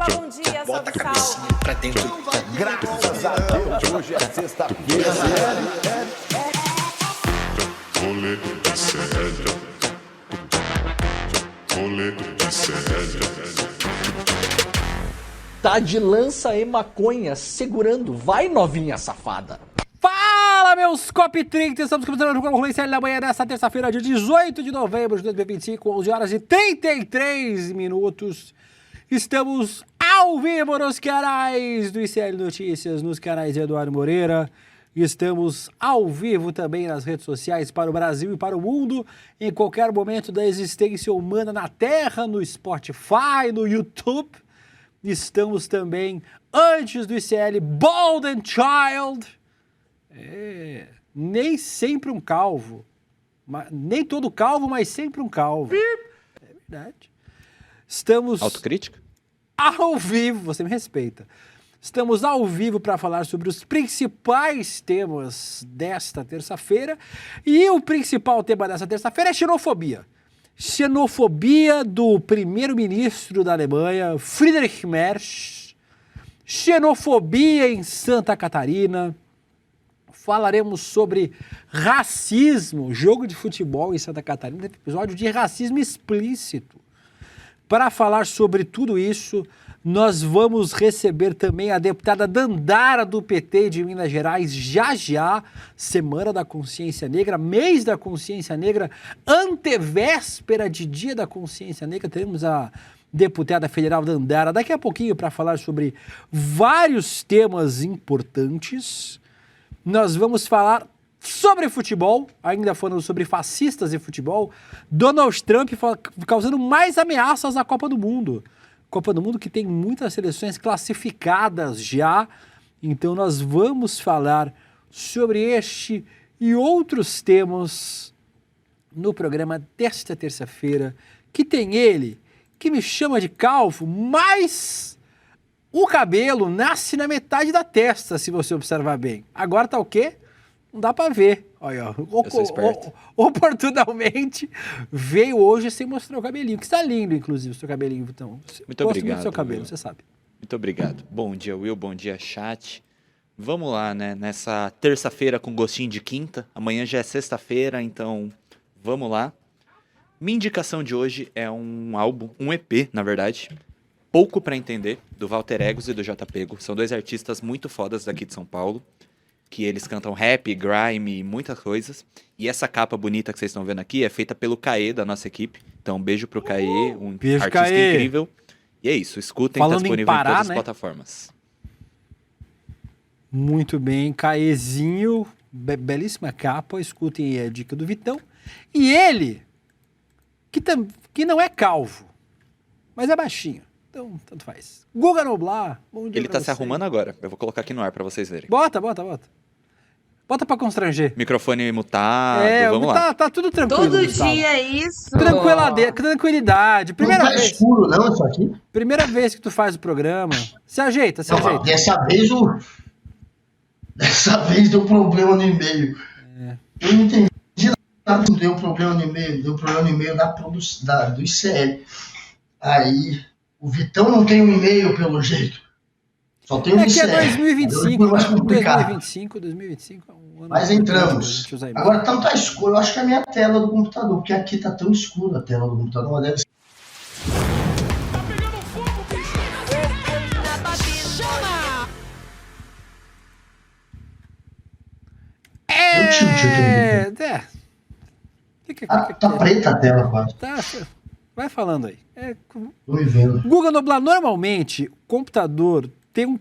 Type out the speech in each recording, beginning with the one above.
Olá, bom dia, Bota salve, a cabecinha salve. pra dentro. Graças a Deus, hoje é sexta-feira. Rolê de sério. Rolê de sério. Tá de lança e maconha segurando. Vai, novinha safada. Fala, meus Cop 30! Estamos começando com o Rolê Sério da manhã desta terça-feira, dia 18 de novembro de 2025, 11 horas e 33 minutos. Estamos ao vivo nos canais do ICL Notícias, nos canais de Eduardo Moreira. Estamos ao vivo também nas redes sociais para o Brasil e para o mundo, em qualquer momento da existência humana na Terra, no Spotify, no YouTube. Estamos também antes do ICL Bold and Child. Nem sempre um calvo. Nem todo calvo, mas sempre um calvo. É verdade. Estamos Autocrítica? ao vivo, você me respeita. Estamos ao vivo para falar sobre os principais temas desta terça-feira. E o principal tema desta terça-feira é xenofobia. Xenofobia do primeiro-ministro da Alemanha, Friedrich Merz. Xenofobia em Santa Catarina. Falaremos sobre racismo, jogo de futebol em Santa Catarina, episódio de racismo explícito. Para falar sobre tudo isso, nós vamos receber também a deputada Dandara do PT de Minas Gerais, já, Semana da Consciência Negra, mês da Consciência Negra, antevéspera de Dia da Consciência Negra. Teremos a deputada federal Dandara daqui a pouquinho para falar sobre vários temas importantes. Nós vamos falar sobre futebol, ainda falando sobre fascistas e futebol. Donald Trump causando mais ameaças à Copa do Mundo. Copa do Mundo que tem muitas seleções classificadas já. Então nós vamos falar sobre este e outros temas no programa desta terça-feira, que tem ele, que me chama de calvo, mas o cabelo nasce na metade da testa, se você observar bem. Agora tá o quê? Não dá pra ver. Olha, oportunamente veio hoje sem mostrar o cabelinho, que está lindo, inclusive, o seu cabelinho, Vitão. Muito obrigado. Do seu cabelo, Will. você sabe. Muito obrigado. Bom dia, Will. Bom dia, chat. Vamos lá, né? Nessa terça-feira com gostinho de quinta. Amanhã já é sexta-feira, então vamos lá. Minha indicação de hoje é um álbum, um EP, na verdade. Pouco pra entender, do Walter Egos e do J. Pego. São dois artistas muito fodas daqui de São Paulo, que eles cantam rap, grime e muitas coisas. E essa capa bonita que vocês estão vendo aqui é feita pelo Caê, da nossa equipe. Então, um beijo pro Caê, um beijo, artista Caê. incrível. E é isso, escutem, Falando tá em disponível Pará, em todas né? as plataformas. Muito bem, Caezinho, belíssima capa, escutem aí a dica do Vitão. E ele, que não é calvo, mas é baixinho, então tanto faz. Guga Noblar, bom dia Ele pra tá se você. arrumando agora, eu vou colocar aqui no ar pra vocês verem. Bota pra constranger. Microfone mutado, vamos lá. Tá tudo tranquilo. Todo Gustavo. dia é isso. Tranquilidade. Não Primeira tá vez. escuro não isso aqui? Primeira vez que tu faz o programa. Se ajeita. Não, dessa vez deu problema no e-mail. Eu não entendi nada, não deu problema no e-mail, deu problema no e-mail do ICL. Aí, o Vitão não tem um e-mail pelo jeito. Só tem um É que é ICL. 2025. Mais complicado. 2025 é um ano. Mas muito entramos. pra gente usar e-mail. Agora tá escuro, eu acho que é a minha tela do computador, porque aqui tá tão escuro a tela do computador, mas deve ser. Tá preta a tela quase. Vai falando aí. Tô me vendo. Guga Noblar, normalmente, o computador tem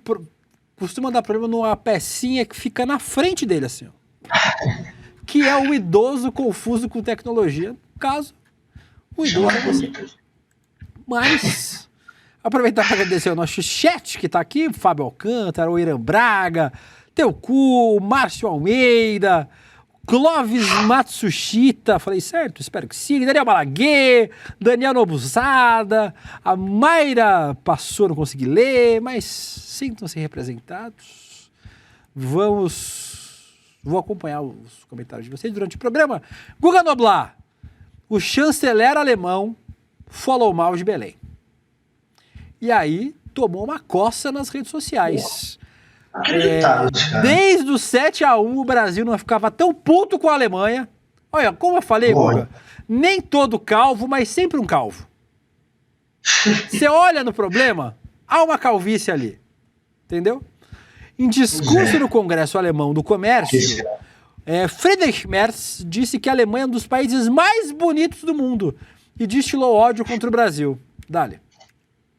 costuma dar problema numa pecinha que fica na frente dele, assim, ó. Que é o idoso confuso com tecnologia. No caso, o idoso é você. Mas, aproveitar para agradecer o nosso chat que tá aqui, o Fábio Alcântara, o Irã Braga, Teu Cu, o Márcio Almeida, Clóvis Matsushita, falei certo? Espero que sim. Daniel Balaguer, Daniel Nobusada, a Mayra passou, não consegui ler, mas sintam-se representados. Vou acompanhar os comentários de vocês durante o programa. Guga Noblar, o chanceler alemão falou mal de Belém. E aí tomou uma coça nas redes sociais. Acreditável, cara. Desde o 7-1, o Brasil não ficava tão puto com a Alemanha. Olha, como eu falei, Guga, nem todo calvo, mas sempre um calvo. Você olha no problema, há uma calvície ali. Entendeu? Em discurso no Congresso Alemão do Comércio, Friedrich Merz disse que a Alemanha é um dos países mais bonitos do mundo e destilou ódio contra o Brasil. Dale.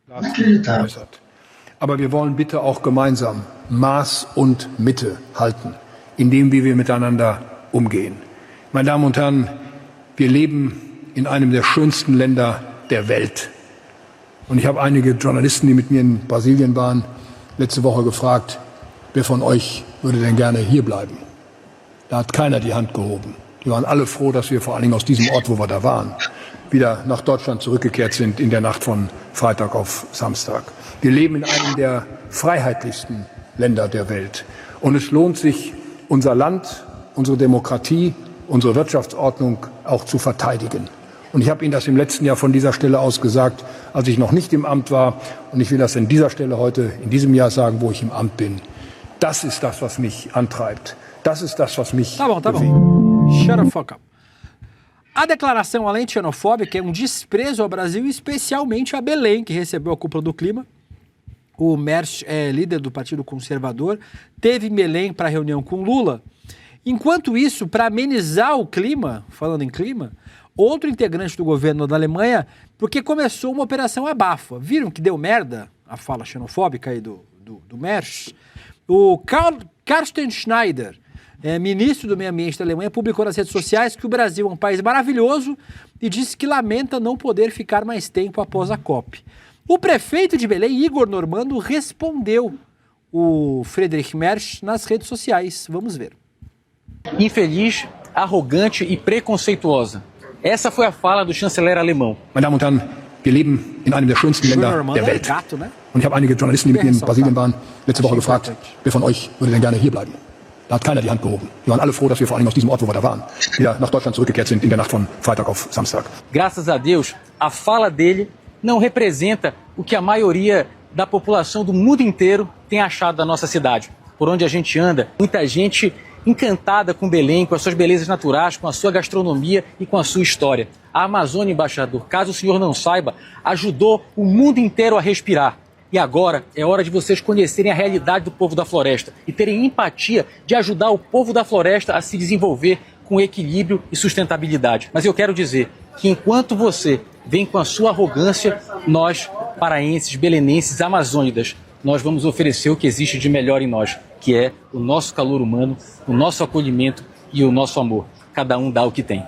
Inacreditável. Aber wir wollen bitte auch gemeinsam Maß und Mitte halten, in dem, wie wir miteinander umgehen. Meine Damen und Herren, wir leben in einem der schönsten Länder der Welt. Und ich habe einige Journalisten, die mit mir in Brasilien waren, letzte Woche gefragt, wer von euch würde denn gerne hier bleiben? Da hat keiner die Hand gehoben. Die waren alle froh, dass wir vor allen Dingen aus diesem Ort, wo wir da waren, wieder nach Deutschland zurückgekehrt sind in der Nacht von Freitag auf Samstag. Wir leben in einem der freiheitlichsten Länder der Welt. Und es lohnt sich, unser Land, unsere Demokratie, unsere Wirtschaftsordnung auch zu verteidigen. Und ich habe Ihnen das im letzten Jahr von dieser Stelle aus gesagt, als ich noch nicht im Amt war. Und ich will das an dieser Stelle heute, in diesem Jahr sagen, wo ich im Amt bin. Das ist das, was mich antreibt. Das ist das, was mich bewegt. Shut the fuck up. A declaração, além de xenofóbica, é um desprezo ao Brasil, especialmente a Belém, que recebeu a cúpula do clima. O Merz é líder do Partido Conservador, teve em Belém para reunião com Lula. Enquanto isso, para amenizar o clima, falando em clima, outro integrante do governo da Alemanha, porque começou uma operação abafa. Viram que deu merda a fala xenofóbica aí do Merz? O Carsten Schneider, ministro do Meio Ambiente da Alemanha, publicou nas redes sociais que o Brasil é um país maravilhoso e disse que lamenta não poder ficar mais tempo após a COP. O prefeito de Belém, Igor Normando, respondeu o Friedrich Merz nas redes sociais. Vamos ver. Infeliz, arrogante e preconceituosa. Essa foi a fala do chanceler alemão. Meine Damen und Herren, wir leben in einem der schönsten Länder der Welt. Gato, né? Und ich habe einige Journalisten, die mit mir in Brasilien waren, letzte Woche gefragt, wer von euch würde denn gerne hier bleiben? Da hat keiner die Hand gehoben. Die waren alle froh, dass wir vor allem aus diesem Ort, wo wir da waren, wieder nach Deutschland zurückgekehrt sind in der Nacht von Freitag auf Samstag. Graças a Deus, a fala dele não representa o que a maioria da população do mundo inteiro tem achado da nossa cidade. Por onde a gente anda, muita gente encantada com Belém, com as suas belezas naturais, com a sua gastronomia e com a sua história. A Amazônia, embaixador, caso o senhor não saiba, ajudou o mundo inteiro a respirar. E agora é hora de vocês conhecerem a realidade do povo da floresta e terem empatia de ajudar o povo da floresta a se desenvolver com equilíbrio e sustentabilidade. Mas eu quero dizer que enquanto você vem com a sua arrogância, nós, paraenses, belenenses, amazônidas, nós vamos oferecer o que existe de melhor em nós, que é o nosso calor humano, o nosso acolhimento e o nosso amor. Cada um dá o que tem.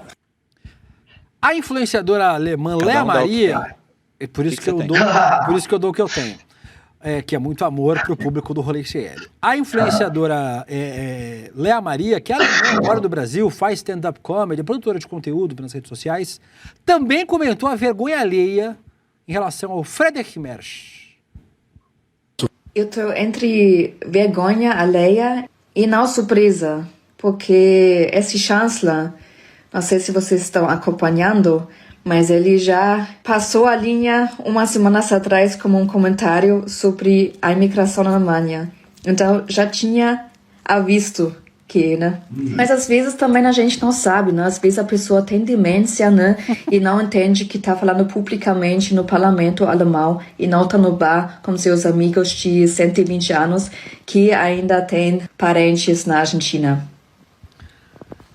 A influenciadora alemã Léa Maria, é por isso que eu dou o que eu tenho, que é muito amor pro público do Rolê CL. A influenciadora Léa Maria, que é alemã agora do Brasil, faz stand-up comedy, é produtora de conteúdo nas redes sociais, também comentou a vergonha alheia em relação ao Friedrich Merz. Eu estou entre vergonha alheia e não surpresa, porque esse chanceler, não sei se vocês estão acompanhando, mas ele já passou a linha umas semanas atrás como um comentário sobre a imigração na Alemanha. Então já tinha visto que, né? Mas às vezes também a gente não sabe, né? Às vezes a pessoa tem demência, né? E não entende que está falando publicamente no parlamento alemão e não está no bar com seus amigos de 120 anos que ainda tem parentes na Argentina.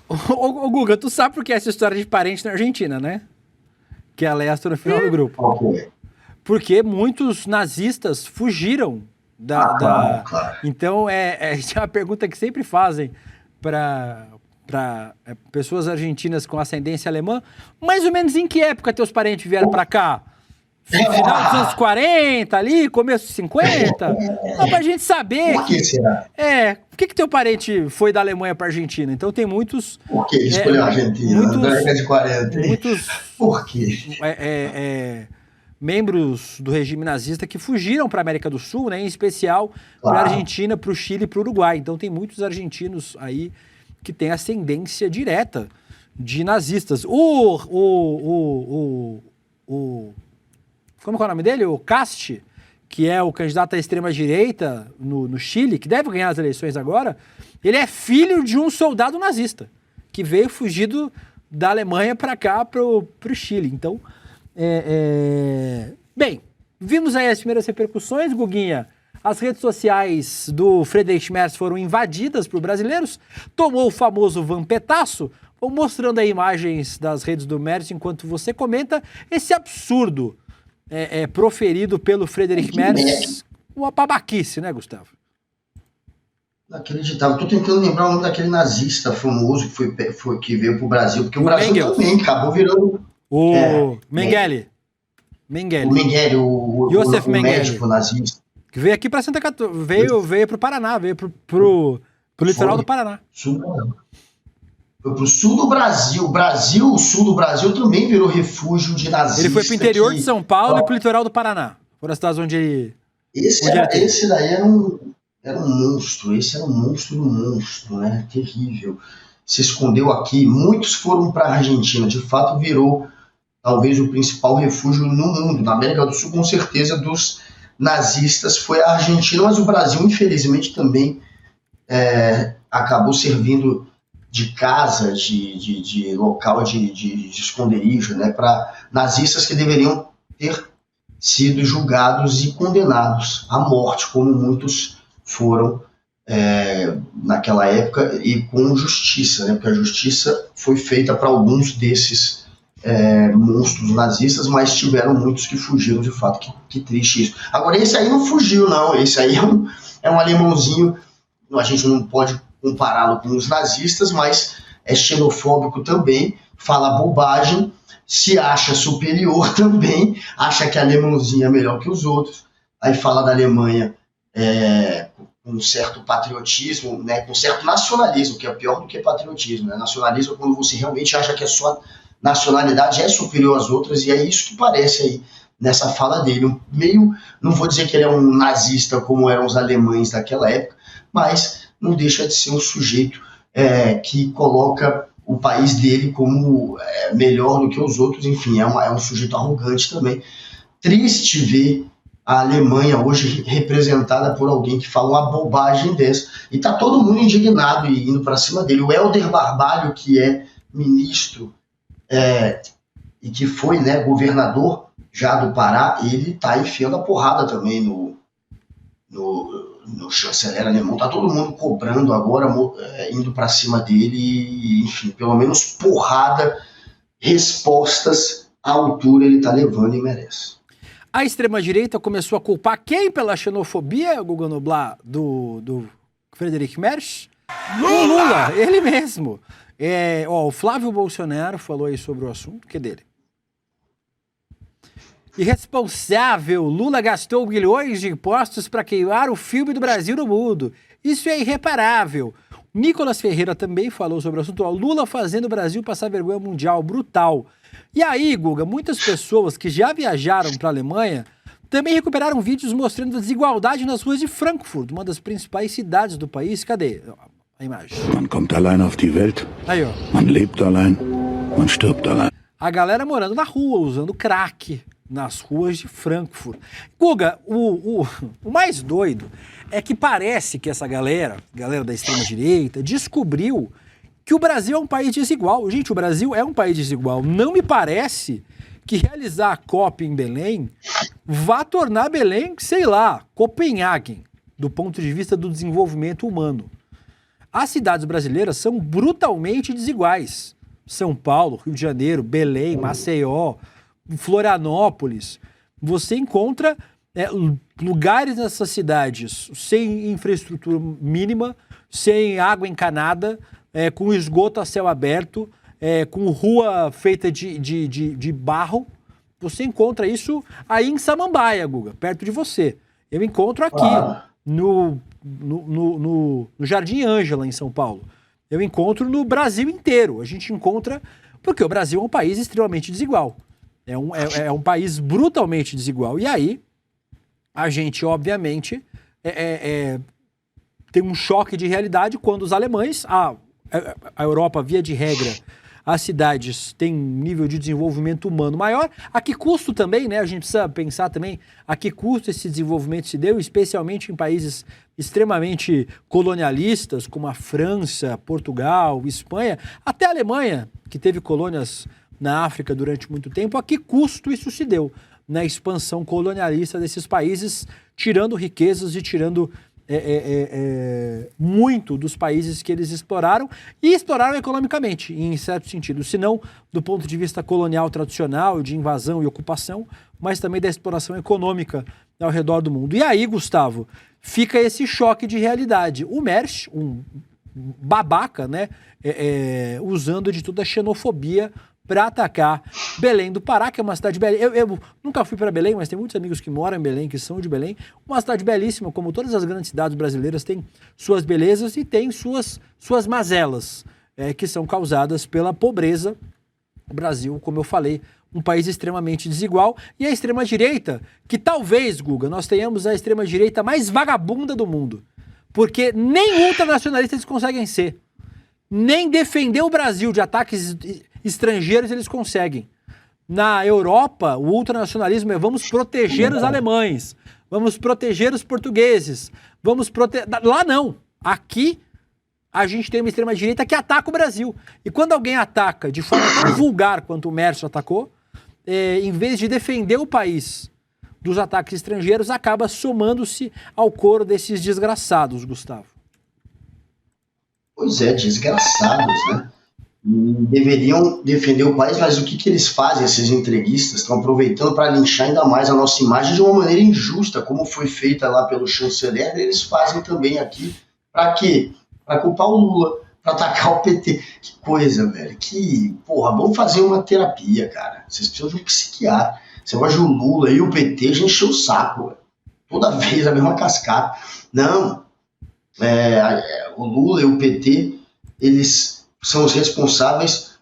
Ô Guga, tu sabe por que essa história de parente na Argentina, né? Que é a Lesta no final do grupo. Porque muitos nazistas fugiram Claro. Então, é uma pergunta que sempre fazem para pessoas argentinas com ascendência alemã. Mais ou menos em que época teus parentes vieram para cá? Final dos anos 40 ali, começo dos 50? Não, pra gente saber. Por que será? Por que teu parente foi da Alemanha pra Argentina? Então tem muitos. Por que escolheu a Argentina? Na década de 40. Muitos. Por quê? Membros do regime nazista que fugiram para a América do Sul, né, em especial para a Argentina, para o Chile e para o Uruguai. Então tem muitos argentinos aí que têm ascendência direta de nazistas. Como é o nome dele? O Cast, que é o candidato à extrema-direita no Chile, que deve ganhar as eleições agora, ele é filho de um soldado nazista, que veio fugido da Alemanha para cá, pro Chile. Então, bem, vimos aí as primeiras repercussões, Guguinha. As redes sociais do Friedrich Merz foram invadidas por brasileiros, tomou o famoso vampetaço. Vou mostrando aí imagens das redes do Merz enquanto você comenta esse absurdo proferido pelo Friedrich Merz. Uma babaquice, né, Gustavo? Inacreditável. Tô tentando lembrar o nome daquele nazista famoso que veio pro Brasil, porque o Brasil Mengele. também acabou virando... Mengele. O Mengele, o médico nazista. Que veio aqui para Santa Catarina, veio pro Paraná, veio pro litoral do Paraná. Foi pro sul do Brasil. O sul do Brasil também virou refúgio de nazistas. Ele foi pro interior de São Paulo e pro litoral do Paraná. Foram as cidades onde ele... Esse daí era um monstro. Esse era um monstro, né? Terrível. Se escondeu aqui. Muitos foram para a Argentina. De fato, virou talvez o principal refúgio no mundo. Na América do Sul, com certeza, dos nazistas foi a Argentina, mas o Brasil, infelizmente, também acabou servindo de casa, de local de esconderijo, né, para nazistas que deveriam ter sido julgados e condenados à morte, como muitos foram naquela época, e com justiça, né, porque a justiça foi feita para alguns desses monstros nazistas, mas tiveram muitos que fugiram de fato. Que triste isso. Agora, esse aí não fugiu, não. Esse aí é um alemãozinho, a gente não pode compará-lo com os nazistas, mas é xenofóbico também, fala bobagem, se acha superior também, acha que a alemãozinha é melhor que os outros, aí fala da Alemanha com um certo patriotismo, né, com um certo nacionalismo, que é pior do que patriotismo. Né? Nacionalismo é quando você realmente acha que a sua nacionalidade é superior às outras, e é isso que parece aí nessa fala dele. Meio, não vou dizer que ele é um nazista como eram os alemães daquela época, mas não deixa de ser um sujeito que coloca o país dele como melhor do que os outros. Enfim, é um sujeito arrogante também. Triste ver a Alemanha hoje representada por alguém que fala uma bobagem dessa, e tá todo mundo indignado e indo para cima dele. O Helder Barbalho, que é ministro e que foi, né, governador já do Pará, ele tá enfiando a porrada também no chanceler alemão. Tá todo mundo cobrando agora, indo para cima dele, e, enfim, pelo menos porrada, respostas à altura ele tá levando e merece. A extrema-direita começou a culpar quem pela xenofobia, Guga Noblar, do Friedrich Merz? Lula, ele mesmo. O Flávio Bolsonaro falou aí sobre o assunto, que é dele. Irresponsável, Lula gastou bilhões de impostos para queimar o filme do Brasil no mundo. Isso é irreparável. Nicolas Ferreira também falou sobre o assunto. Lula fazendo o Brasil passar vergonha mundial, brutal. E aí, Guga, muitas pessoas que já viajaram para a Alemanha também recuperaram vídeos mostrando a desigualdade nas ruas de Frankfurt, uma das principais cidades do país. Cadê a imagem? Man kommt allein auf die Welt. Aí, ó. Man lebt allein. Man stirbt allein. A galera morando na rua, usando crack nas ruas de Frankfurt. Guga, o mais doido é que parece que essa galera da extrema-direita, descobriu que o Brasil é um país desigual. Gente, o Brasil é um país desigual. Não me parece que realizar a COP em Belém vá tornar Belém, sei lá, Copenhague, do ponto de vista do desenvolvimento humano. As cidades brasileiras são brutalmente desiguais. São Paulo, Rio de Janeiro, Belém, Maceió, Florianópolis. Você encontra lugares nessas cidades sem infraestrutura mínima, sem água encanada, com esgoto a céu aberto, com rua feita de barro. Você encontra isso aí em Samambaia, Guga, perto de você. Eu encontro aqui no Jardim Ângela, em São Paulo. Eu encontro no Brasil inteiro. A gente encontra porque o Brasil é um país extremamente desigual. É um país brutalmente desigual. E aí, a gente, obviamente, tem um choque de realidade quando os alemães, a Europa, via de regra, as cidades têm nível de desenvolvimento humano maior. A que custo também, né? A gente precisa pensar também a que custo esse desenvolvimento se deu, especialmente em países extremamente colonialistas, como a França, Portugal, Espanha, até a Alemanha, que teve colônias na África durante muito tempo. A que custo isso se deu na expansão colonialista desses países, tirando riquezas e tirando muito dos países que eles exploraram, e exploraram economicamente, em certo sentido, se não do ponto de vista colonial tradicional, de invasão e ocupação, mas também da exploração econômica ao redor do mundo. E aí, Gustavo, fica esse choque de realidade. O Mersch, um babaca, né, usando de toda a xenofobia para atacar Belém do Pará, que é uma cidade belíssima. Eu nunca fui para Belém, mas tem muitos amigos que moram em Belém, que são de Belém. Uma cidade belíssima, como todas as grandes cidades brasileiras, tem suas belezas e tem suas mazelas, que são causadas pela pobreza. O Brasil, como eu falei, um país extremamente desigual. E a extrema-direita, que talvez, Guga, nós tenhamos a extrema-direita mais vagabunda do mundo. Porque nem ultranacionalistas eles conseguem ser. Nem defender o Brasil de ataques estrangeiros eles conseguem. Na Europa, o ultranacionalismo é vamos proteger os alemães, vamos proteger os portugueses, vamos proteger... Lá não. Aqui a gente tem uma extrema-direita que ataca o Brasil. E quando alguém ataca de forma tão vulgar quanto o Mersch atacou, em vez de defender o país dos ataques estrangeiros, acaba somando-se ao coro desses desgraçados, Gustavo. Pois é, desgraçados, né? Deveriam defender o país, mas o que eles fazem, esses entreguistas? Estão aproveitando para linchar ainda mais a nossa imagem de uma maneira injusta, como foi feita lá pelo chanceler. Eles fazem também aqui. Para quê? Para culpar o Lula, para atacar o PT. Que coisa, velho. Vamos fazer uma terapia, cara. Vocês precisam de um psiquiatra. Você gosta do Lula e o PT, já encheu o saco, velho. Toda vez a mesma cascata. Não. O Lula e o PT, eles são os responsáveis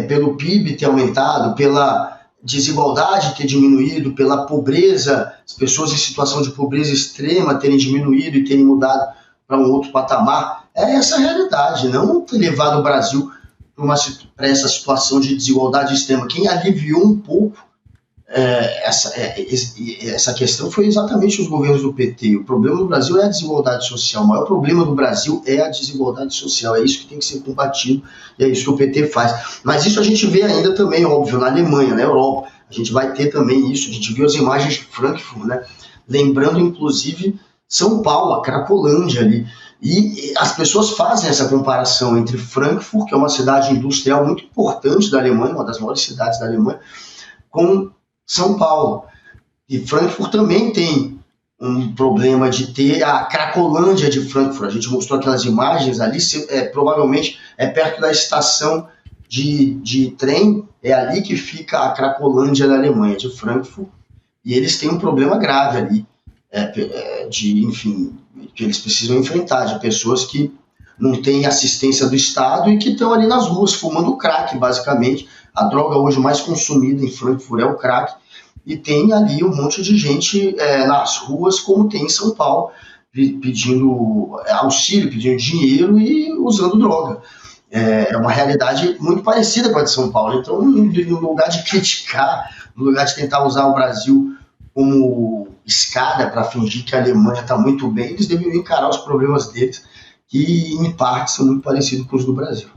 pelo PIB ter aumentado, pela desigualdade ter diminuído, pela pobreza, as pessoas em situação de pobreza extrema terem diminuído e terem mudado para um outro patamar. É essa a realidade, não ter levado o Brasil para essa situação de desigualdade extrema. Quem aliviou um pouco essa questão foi exatamente os governos do PT. O problema do Brasil é a desigualdade social. O maior problema do Brasil é a desigualdade social. É isso que tem que ser combatido e é isso que o PT faz. Mas isso a gente vê ainda também, óbvio, na Alemanha, na Europa. A gente vai ter também isso. A gente viu as imagens de Frankfurt, né? Lembrando, inclusive, São Paulo, a Cracolândia ali. E as pessoas fazem essa comparação entre Frankfurt, que é uma cidade industrial muito importante da Alemanha, uma das maiores cidades da Alemanha, com São Paulo. E Frankfurt também tem um problema de ter a Cracolândia de Frankfurt. A gente mostrou aquelas imagens ali, provavelmente é perto da estação de trem, é ali que fica a Cracolândia da Alemanha, de Frankfurt, e eles têm um problema grave ali, que eles precisam enfrentar, de pessoas que não têm assistência do Estado e que estão ali nas ruas fumando crack, basicamente. A droga hoje mais consumida em Frankfurt é o crack, e tem ali um monte de gente nas ruas, como tem em São Paulo, pedindo auxílio, pedindo dinheiro e usando droga. É uma realidade muito parecida com a de São Paulo. Então, no lugar de criticar, no lugar de tentar usar o Brasil como escada para fingir que a Alemanha está muito bem, eles deveriam encarar os problemas deles, que em parte são muito parecidos com os do Brasil.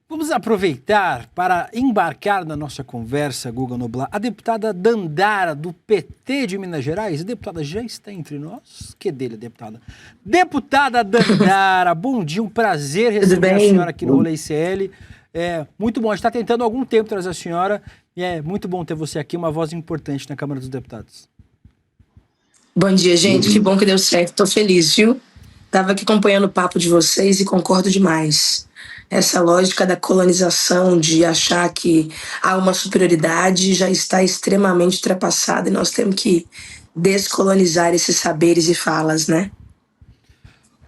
Vamos aproveitar para embarcar na nossa conversa, Guga Noblat, a deputada Dandara, do PT de Minas Gerais. A deputada já está entre nós? Que dele, deputada? Deputada Dandara, bom dia, um prazer receber a senhora aqui no Rolê ICL. Muito bom, a gente está tentando há algum tempo trazer a senhora, e é muito bom ter você aqui, uma voz importante na Câmara dos Deputados. Bom dia, gente, que bom que deu certo, estou feliz, viu? Estava aqui acompanhando o papo de vocês e concordo demais. Essa lógica da colonização, de achar que há uma superioridade, já está extremamente ultrapassada e nós temos que descolonizar esses saberes e falas, né?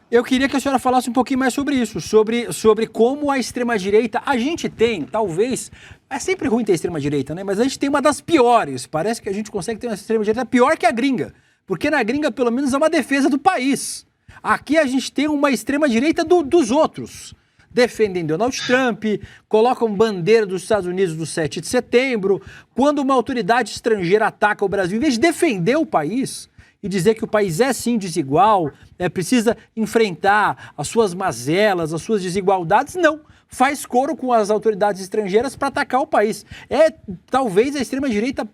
Eu queria que a senhora falasse um pouquinho mais sobre isso, sobre como a extrema-direita, a gente tem, talvez, é sempre ruim ter extrema-direita, né? Mas a gente tem uma das piores, parece que a gente consegue ter uma extrema-direita pior que a gringa, porque na gringa pelo menos é uma defesa do país. Aqui a gente tem uma extrema-direita dos outros. defendem Donald Trump, colocam bandeira dos Estados Unidos do 7 de setembro. Quando uma autoridade estrangeira ataca o Brasil, em vez de defender o país e dizer que o país é sim desigual, precisa enfrentar as suas mazelas, as suas desigualdades, não. Faz coro com as autoridades estrangeiras para atacar o país. É talvez a extrema-direita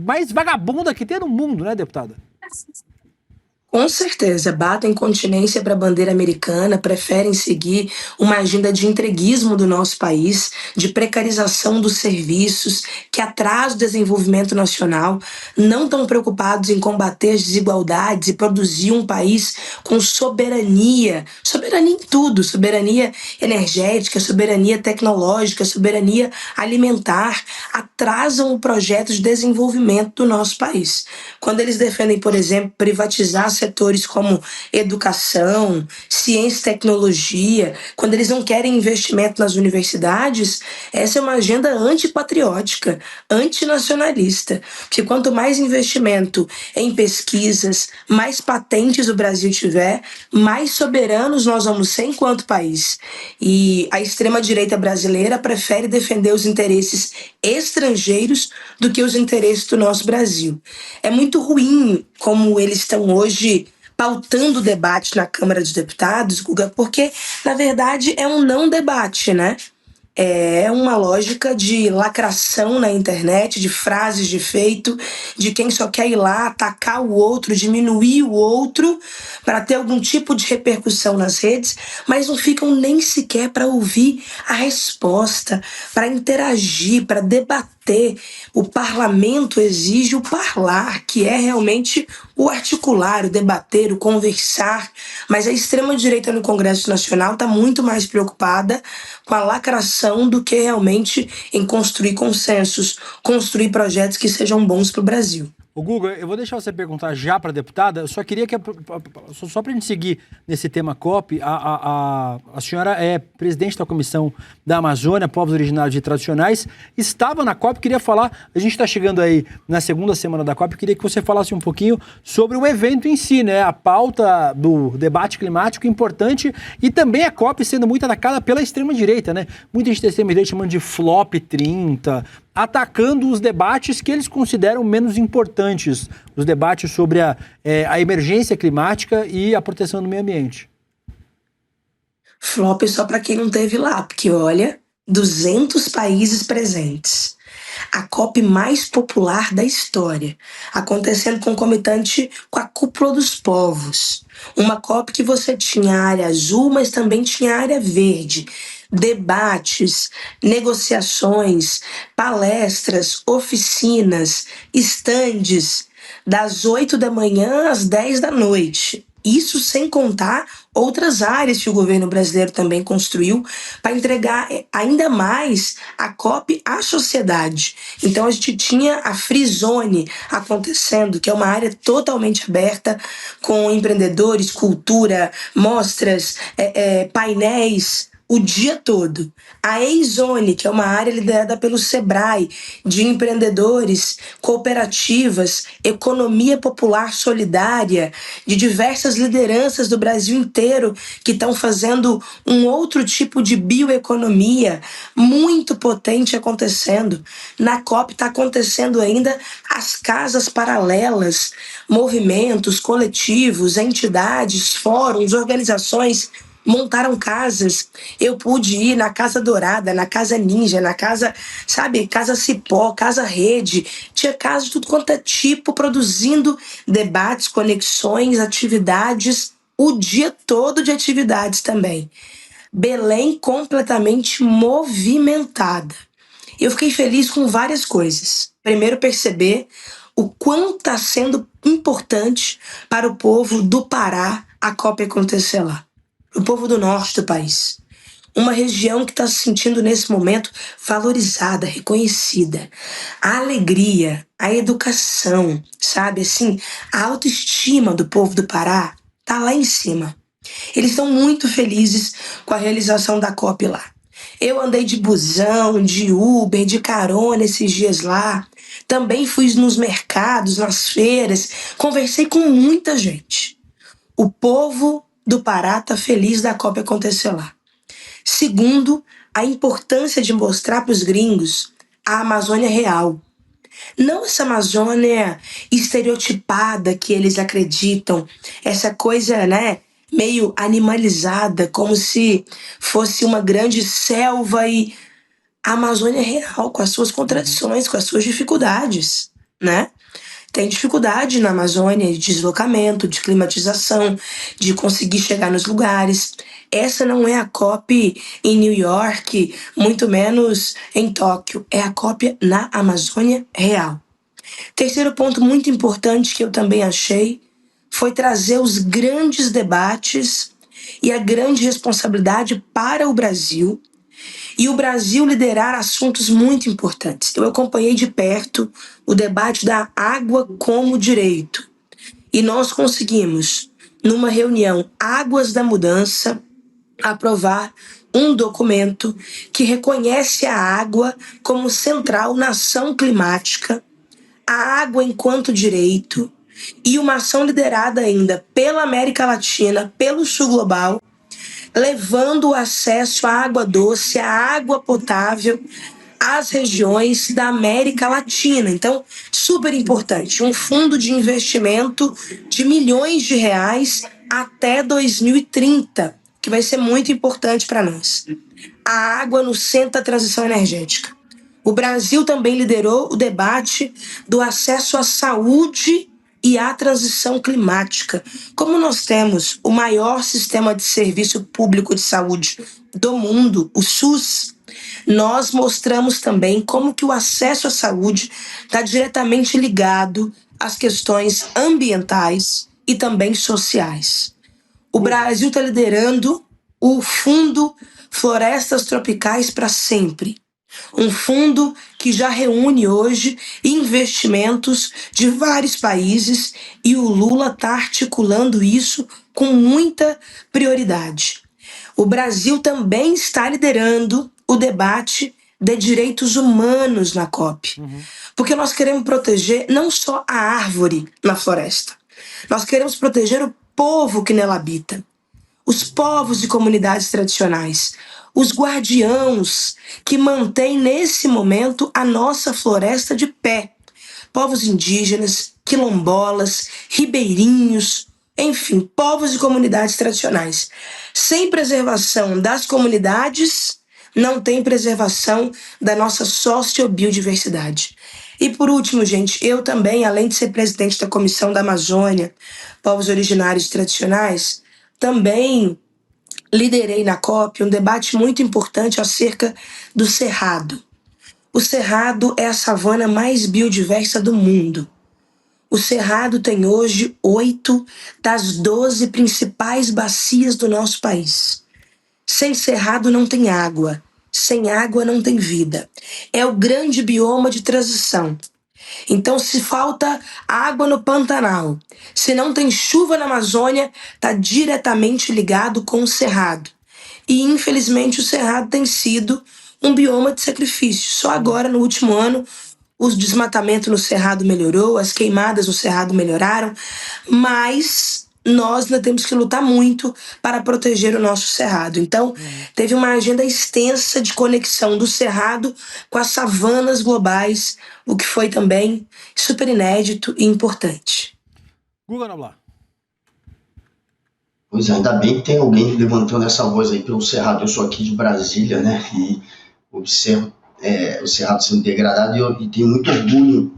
mais vagabunda que tem no mundo, né, deputada? Com certeza, batem continência para a bandeira americana, preferem seguir uma agenda de entreguismo do nosso país, de precarização dos serviços, que atrasa o desenvolvimento nacional, não estão preocupados em combater as desigualdades e produzir um país com soberania em tudo, soberania energética, soberania tecnológica, soberania alimentar, atrasam o projeto de desenvolvimento do nosso país. Quando eles defendem, por exemplo, privatizar setores como educação, ciência e tecnologia, quando eles não querem investimento nas universidades, essa é uma agenda antipatriótica, antinacionalista. Porque quanto mais investimento em pesquisas, mais patentes o Brasil tiver, mais soberanos nós vamos ser enquanto país. E a extrema-direita brasileira prefere defender os interesses estrangeiros do que os interesses do nosso Brasil. É muito ruim como eles estão hoje pautando o debate na Câmara dos Deputados, Guga, porque, na verdade, é um não debate, né? É uma lógica de lacração na internet, de frases de efeito, de quem só quer ir lá atacar o outro, diminuir o outro para ter algum tipo de repercussão nas redes, mas não ficam nem sequer para ouvir a resposta, para interagir, para debater. O parlamento exige o parlar, que é realmente o articular, o debater, o conversar, mas a extrema-direita no Congresso Nacional está muito mais preocupada com a lacração do que realmente em construir consensos, construir projetos que sejam bons para o Brasil. Ô Guga, eu vou deixar você perguntar já para a deputada, eu só queria que, só para a gente seguir nesse tema COP, a senhora é presidente da Comissão da Amazônia, Povos Originários e Tradicionais, estava na COP, queria falar, a gente está chegando aí na segunda semana da COP, queria que você falasse um pouquinho sobre o evento em si, né, a pauta do debate climático importante e também a COP sendo muito atacada pela extrema-direita, né, muita gente da extrema-direita chamando de flop 30, atacando os debates que eles consideram menos importantes, os debates sobre a emergência climática e a proteção do meio ambiente. Flop só para quem não teve lá, porque olha, 200 países presentes. A COP mais popular da história, acontecendo concomitante com a Cúpula dos Povos. Uma COP que você tinha a área azul, mas também tinha a área verde. Debates, negociações, palestras, oficinas, estandes, das 8 da manhã às 10 da noite. Isso sem contar outras áreas que o governo brasileiro também construiu para entregar ainda mais a COP à sociedade. Então a gente tinha a Free Zone acontecendo, que é uma área totalmente aberta com empreendedores, cultura, mostras, painéis, o dia todo. A E-Zone, que é uma área liderada pelo Sebrae, de empreendedores, cooperativas, economia popular solidária, de diversas lideranças do Brasil inteiro que estão fazendo um outro tipo de bioeconomia muito potente acontecendo. Na COP está acontecendo ainda as casas paralelas, movimentos, coletivos, entidades, fóruns, organizações montaram casas. Eu pude ir na Casa Dourada, na Casa Ninja, na Casa, sabe, Casa Cipó, Casa Rede. Tinha casas de tudo quanto é tipo, produzindo debates, conexões, atividades, o dia todo de atividades também. Belém completamente movimentada. Eu fiquei feliz com várias coisas. Primeiro, perceber o quanto está sendo importante para o povo do Pará a COP acontecer lá. O povo do norte do país. Uma região que está se sentindo nesse momento valorizada, reconhecida. A alegria, a educação, sabe assim, a autoestima do povo do Pará está lá em cima. Eles estão muito felizes com a realização da COP lá. Eu andei de busão, de Uber, de carona esses dias lá. Também fui nos mercados, nas feiras, conversei com muita gente. O povo do Pará tá feliz da COP acontecer lá. Segundo, a importância de mostrar para os gringos a Amazônia real. Não essa Amazônia estereotipada que eles acreditam, essa coisa, né, meio animalizada, como se fosse uma grande selva, e a Amazônia real, com as suas contradições, com as suas dificuldades, né? Tem dificuldade na Amazônia de deslocamento, de climatização, de conseguir chegar nos lugares. Essa não é a COP em New York, muito menos em Tóquio. É a COP na Amazônia real. Terceiro ponto muito importante que eu também achei foi trazer os grandes debates e a grande responsabilidade para o Brasil, e o Brasil liderar assuntos muito importantes. Eu acompanhei de perto o debate da água como direito. E nós conseguimos, numa reunião Águas da Mudança, aprovar um documento que reconhece a água como central na ação climática, a água enquanto direito, e uma ação liderada ainda pela América Latina, pelo Sul Global, levando o acesso à água doce, à água potável, às regiões da América Latina. Então, super importante, um fundo de investimento de milhões de reais até 2030, que vai ser muito importante para nós. A água no centro da transição energética. O Brasil também liderou o debate do acesso à saúde e à transição climática. Como nós temos o maior sistema de serviço público de saúde do mundo, o SUS, nós mostramos também como que o acesso à saúde está diretamente ligado às questões ambientais e também sociais. O Brasil está liderando o Fundo Florestas Tropicais para Sempre. Um fundo que já reúne hoje investimentos de vários países, e o Lula está articulando isso com muita prioridade. O Brasil também está liderando o debate de direitos humanos na COP. Porque nós queremos proteger não só a árvore na floresta, nós queremos proteger o povo que nela habita, os povos e comunidades tradicionais, os guardiãos que mantêm nesse momento a nossa floresta de pé. Povos indígenas, quilombolas, ribeirinhos, enfim, povos e comunidades tradicionais. Sem preservação das comunidades, não tem preservação da nossa sociobiodiversidade. E por último, gente, eu também, além de ser presidente da Comissão da Amazônia, Povos Originários e Tradicionais, também liderei na COP um debate muito importante acerca do Cerrado. O Cerrado é a savana mais biodiversa do mundo. O Cerrado tem hoje 8 das 12 principais bacias do nosso país. Sem Cerrado não tem água. Sem água não tem vida. É o grande bioma de transição. Então, se falta água no Pantanal, se não tem chuva na Amazônia, está diretamente ligado com o Cerrado. E, infelizmente, o Cerrado tem sido um bioma de sacrifício. Só agora, no último ano, o desmatamento no Cerrado melhorou, as queimadas no Cerrado melhoraram, mas nós ainda temos que lutar muito para proteger o nosso Cerrado. Então, teve uma agenda extensa de conexão do Cerrado com as savanas globais, o que foi também super inédito e importante. Guga Noblar. Pois é, ainda bem que tem alguém levantando essa voz aí pelo Cerrado. Eu sou aqui de Brasília, né, e observo o Cerrado sendo degradado, e tenho muito orgulho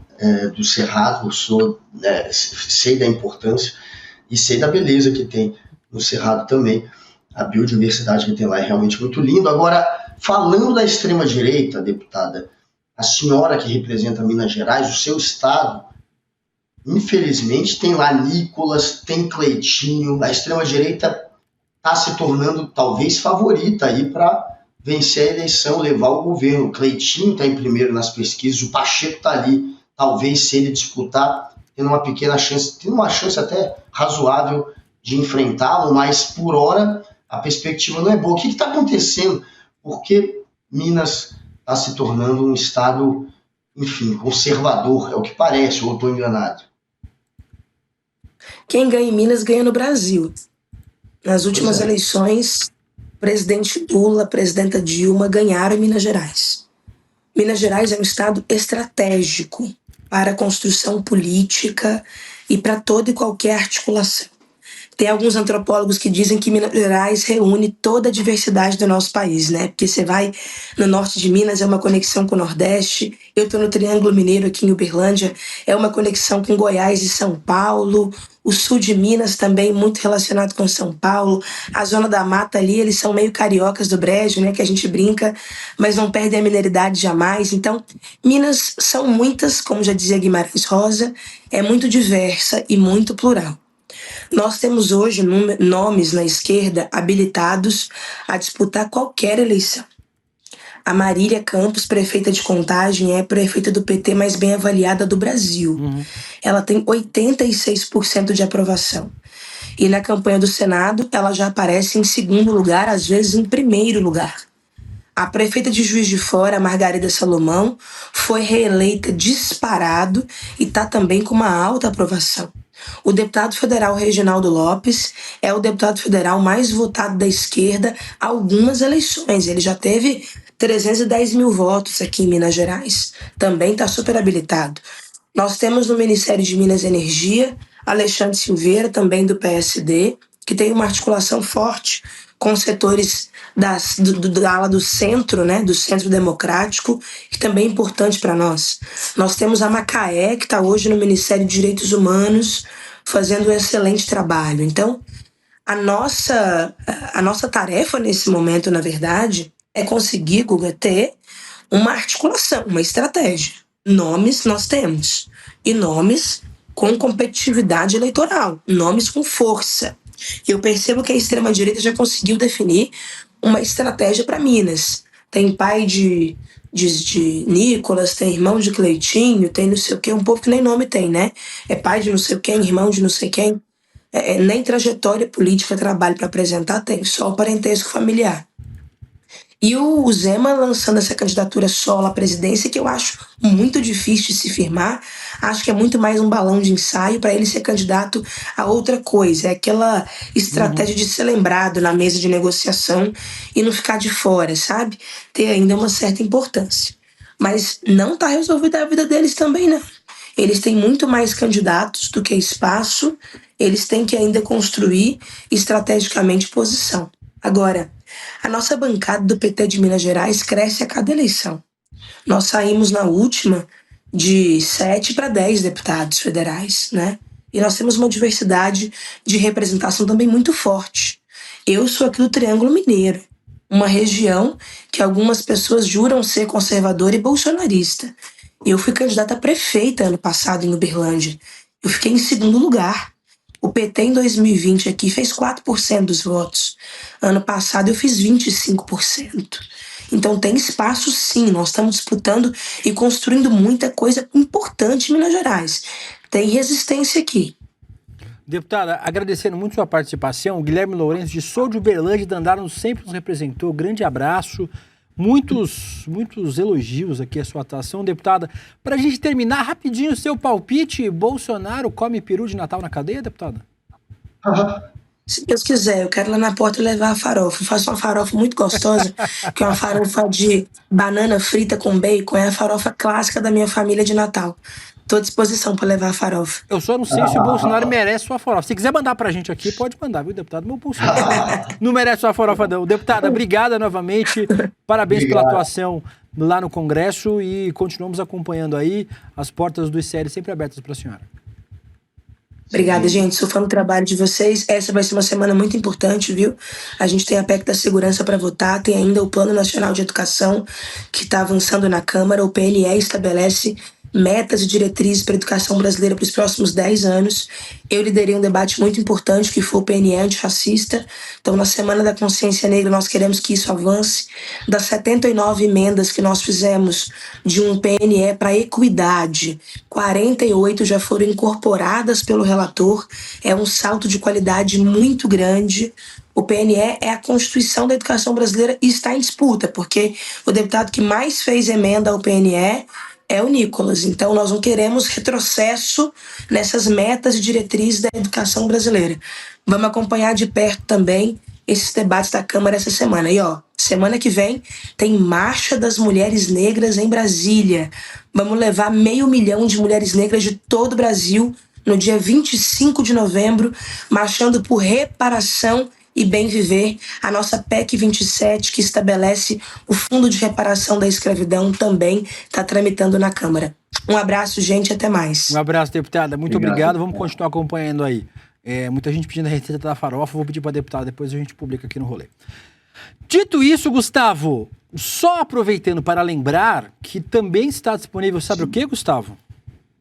do Cerrado. Sei da importância e sei da beleza que tem no Cerrado também. A biodiversidade que tem lá é realmente muito lindo. Agora, falando da extrema-direita, deputada, a senhora que representa Minas Gerais, o seu estado, infelizmente tem lá Nicolas, tem Cleitinho. A extrema-direita está se tornando talvez favorita aí para vencer a eleição, levar o governo. O Cleitinho está em primeiro nas pesquisas, o Pacheco está ali, talvez se ele disputar, tendo uma pequena chance, tendo uma chance até razoável de enfrentá-lo, mas por hora a perspectiva não é boa. O que está acontecendo? Porque Minas está se tornando um estado, enfim, conservador, é o que parece, ou estou enganado? Quem ganha em Minas ganha no Brasil. Nas últimas eleições, o presidente Lula, presidenta Dilma ganharam em Minas Gerais. Minas Gerais é um estado estratégico para a construção política e para toda e qualquer articulação. Tem alguns antropólogos que dizem que Minas Gerais reúne toda a diversidade do nosso país, né? Porque você vai no norte de Minas, é uma conexão com o Nordeste. Eu estou no Triângulo Mineiro aqui em Uberlândia, é uma conexão com Goiás e São Paulo. O sul de Minas também muito relacionado com São Paulo. A zona da mata ali, eles são meio cariocas do brejo, né? Que a gente brinca, mas não perdem a mineridade jamais. Então, Minas são muitas, como já dizia Guimarães Rosa, é muito diversa e muito plural. Nós temos hoje nomes na esquerda habilitados a disputar qualquer eleição. A Marília Campos, prefeita de Contagem, é a prefeita do PT mais bem avaliada do Brasil. Ela tem 86% de aprovação. E na campanha do Senado, ela já aparece em segundo lugar, às vezes em primeiro lugar. A prefeita de Juiz de Fora, Margarida Salomão, foi reeleita disparado e está também com uma alta aprovação. O deputado federal Reginaldo Lopes é o deputado federal mais votado da esquerda há algumas eleições. Ele já teve 310 mil votos aqui em Minas Gerais. Também está super habilitado. Nós temos no Ministério de Minas e Energia Alexandre Silveira, também do PSD, que tem uma articulação forte com setores da ala do centro, né, do centro democrático, que também é importante para nós. Nós temos a Macaé, que está hoje no Ministério de Direitos Humanos, fazendo um excelente trabalho. Então, a nossa tarefa nesse momento, na verdade, é conseguir, Guga, ter uma articulação, uma estratégia. Nomes nós temos, e nomes com competitividade eleitoral, nomes com força. Eu percebo que a extrema-direita já conseguiu definir uma estratégia para Minas. Tem pai de Nicolas, tem irmão de Cleitinho, tem não sei o quê, um povo que nem nome tem, né? É pai de não sei quem, irmão de não sei quem. Nem trajetória política, trabalho para apresentar tem, só o parentesco familiar. E o Zema lançando essa candidatura solo à presidência, que eu acho muito difícil de se firmar, acho que é muito mais um balão de ensaio para ele ser candidato a outra coisa. É aquela estratégia de ser lembrado na mesa de negociação e não ficar de fora, sabe? Ter ainda uma certa importância. Mas não está resolvida a vida deles também, não. Eles têm muito mais candidatos do que espaço, eles têm que ainda construir estrategicamente posição. Agora, a nossa bancada do PT de Minas Gerais cresce a cada eleição. Nós saímos na última de 7 para 10 deputados federais, né? E nós temos uma diversidade de representação também muito forte. Eu sou aqui do Triângulo Mineiro, uma região que algumas pessoas juram ser conservadora e bolsonarista. Eu fui candidata a prefeita ano passado em Uberlândia. Eu fiquei em segundo lugar. O PT em 2020 aqui fez 4% dos votos. Ano passado eu fiz 25%. Então tem espaço sim, nós estamos disputando e construindo muita coisa importante em Minas Gerais. Tem resistência aqui. Deputada, agradecendo muito sua participação, o Guilherme Lourenço de Sou de Uberlândia, Dandara sempre nos representou, grande abraço, muitos elogios aqui à sua atuação. Deputada, para a gente terminar rapidinho o seu palpite, Bolsonaro come peru de Natal na cadeia, deputada? Se Deus quiser, eu quero ir lá na porta levar a farofa. Eu faço uma farofa muito gostosa, que é uma farofa de banana frita com bacon, é a farofa clássica da minha família de Natal. Tô à disposição para levar a farofa. Eu só não sei se o Bolsonaro merece sua farofa. Se quiser mandar pra gente aqui, pode mandar, viu, deputado? Meu Bolsonaro não merece sua farofa, não. Deputada, obrigada novamente. Parabéns pela atuação lá no Congresso e continuamos acompanhando aí. As portas do ICL sempre abertas para a senhora. Obrigada, gente. Sou fã do trabalho de vocês. Essa vai ser uma semana muito importante, viu? A gente tem a PEC da segurança para votar, tem ainda o Plano Nacional de Educação, que está avançando na Câmara. O PNE estabelece metas e diretrizes para a educação brasileira para os próximos 10 anos. Eu liderei um debate muito importante, que foi o PNE antifascista. Então, na Semana da Consciência Negra, nós queremos que isso avance. Das 79 emendas que nós fizemos de um PNE para equidade, 48 já foram incorporadas pelo relator. É um salto de qualidade muito grande. O PNE é a Constituição da Educação Brasileira e está em disputa, porque o deputado que mais fez emenda ao PNE é o Nicolas. Então nós não queremos retrocesso nessas metas e diretrizes da educação brasileira. Vamos acompanhar de perto também esses debates da Câmara essa semana. E ó, semana que vem tem Marcha das Mulheres Negras em Brasília. Vamos levar 500 mil de mulheres negras de todo o Brasil no dia 25 de novembro, marchando por reparação e bem viver. A nossa PEC 27, que estabelece o Fundo de Reparação da Escravidão, também está tramitando na Câmara. Um abraço, gente, até mais. Um abraço, deputada. Muito obrigado. Vamos continuar acompanhando aí. Muita gente pedindo a receita da farofa. Vou pedir para a deputada, depois a gente publica aqui no rolê. Dito isso, Gustavo, só aproveitando para lembrar que também está disponível, sabe o que, Gustavo?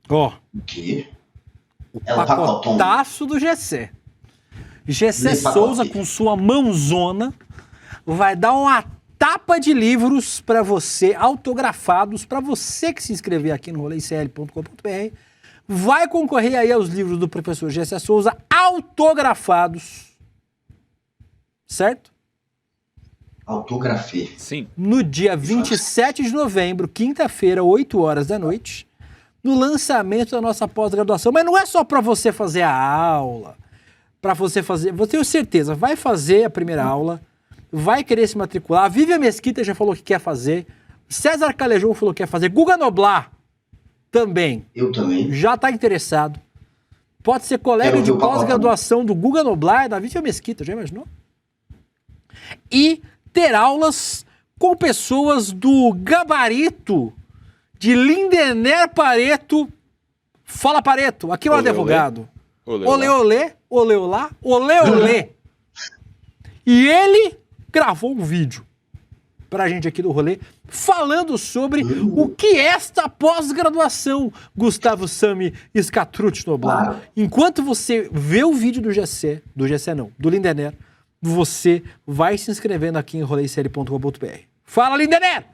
Ó. O quê? O pacotaço do GC. GC Souza, com sua mãozona, vai dar uma tapa de livros para você, autografados, para você que se inscrever aqui no roleicl.com.br. Vai concorrer aí aos livros do professor GC Souza, autografados. Certo? Autografei. Sim. No dia 27 de novembro, quinta-feira, 8 horas da noite, no lançamento da nossa pós-graduação. Mas não é só para você fazer a aula, para você fazer... Eu tenho certeza, vai fazer a primeira aula, vai querer se matricular. A Vivian Mesquita já falou que quer fazer. César Calejão falou que quer fazer. Guga Noblar também. Eu também. Já está interessado. Pode ser colega de pós-graduação do Guga Noblar e da Vivian Mesquita, já imaginou? E ter aulas com pessoas do gabarito de Lindener Pareto. Fala, Pareto, aqui é o advogado. Olê, olê, olê, olá, olê, olê. E ele gravou um vídeo pra gente aqui do rolê falando sobre o que é esta pós-graduação, Gustavo Sami Scatrucci Noblar. Enquanto você vê o vídeo do Lindener, você vai se inscrevendo aqui em roleicl.com.br. Fala, Lindener!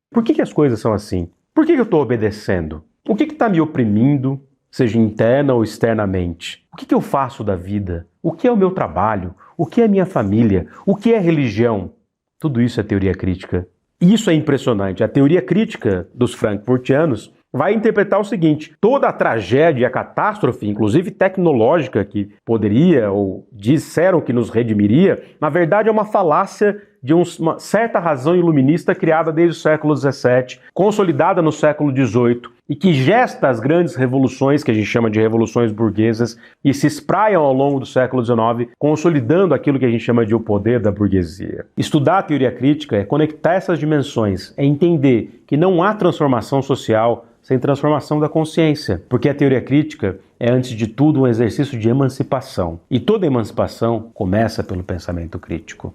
Por que as coisas são assim? Por que eu estou obedecendo? O que está me oprimindo, seja interna ou externamente? O que eu faço da vida? O que é o meu trabalho? O que é minha família? O que é religião? Tudo isso é teoria crítica. E isso é impressionante. A teoria crítica dos frankfurtianos vai interpretar o seguinte: toda a tragédia, a catástrofe, inclusive tecnológica, que poderia ou disseram que nos redimiria, na verdade é uma falácia de uma certa razão iluminista criada desde o século XVII, consolidada no século XVIII, e que gesta as grandes revoluções, que a gente chama de revoluções burguesas, e se espraiam ao longo do século XIX, consolidando aquilo que a gente chama de o poder da burguesia. Estudar a teoria crítica é conectar essas dimensões, é entender que não há transformação social sem transformação da consciência, porque a teoria crítica é, antes de tudo, um exercício de emancipação. E toda emancipação começa pelo pensamento crítico.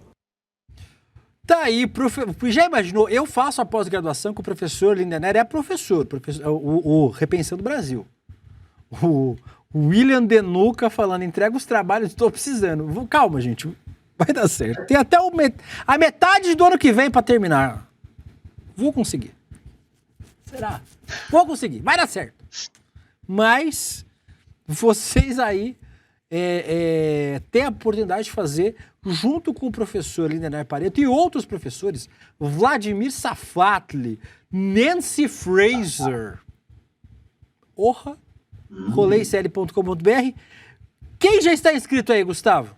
Tá aí, já imaginou? Eu faço a pós-graduação com o professor Lindener, é professor, o Repensando Brasil. O William Denuca falando, entrega os trabalhos, estou precisando. Calma, gente, vai dar certo. Tem até a metade do ano que vem para terminar. Vou conseguir. Será? Vou conseguir, vai dar certo. Mas vocês aí têm a oportunidade de fazer junto com o professor Lindener Pareto e outros professores, Vladimir Safatli, Nancy Fraser, roleicl.com.br. Quem já está inscrito aí, Gustavo?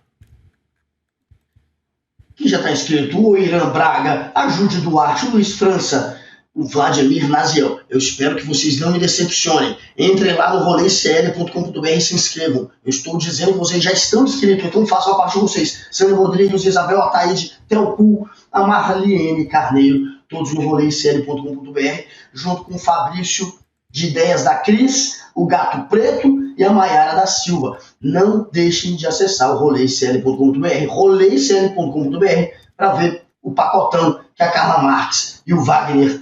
Quem já está inscrito? O Irã Braga, a Júlia Duarte, o Luiz França, o Vladimir Naziel. Eu espero que vocês não me decepcionem. Entrem lá no roleicl.com.br e se inscrevam. Eu estou dizendo que vocês já estão inscritos, então façam a parte de vocês. Sandra Rodrigues, Isabel Ataíde, Telcu, a Marliene Carneiro, todos no roleicl.com.br, junto com o Fabrício de Ideias da Cris, o Gato Preto e a Maiara da Silva. Não deixem de acessar o roleicl.com.br, roleicl.com.br, para ver o pacotão que a Carla Marques e o Wagner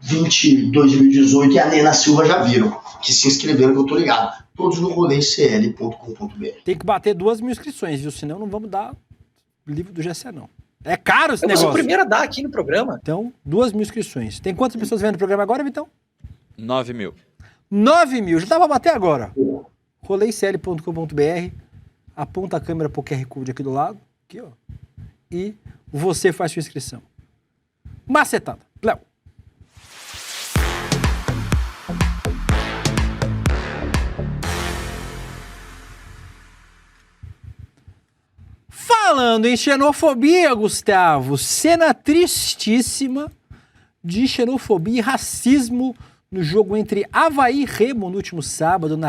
2018 e a Nena Silva já viram, que se inscreveram, que eu tô ligado. Todos no roleicl.com.br. Tem que bater 2.000 inscrições, viu? Senão não vamos dar livro do GC, não. É caro esse negócio. Eu sou o primeiro a dar aqui no programa. Então, 2.000 inscrições. Tem quantas pessoas vendo o programa agora, Vitão? 9.000. 9.000. Já dá pra bater agora. roleicl.com.br. Aponta a câmera pro QR Code aqui do lado. Aqui, ó. E você faz sua inscrição. Macetada. Léo. falando em xenofobia, Gustavo, cena tristíssima de xenofobia e racismo no jogo entre Avaí e Remo no último sábado, no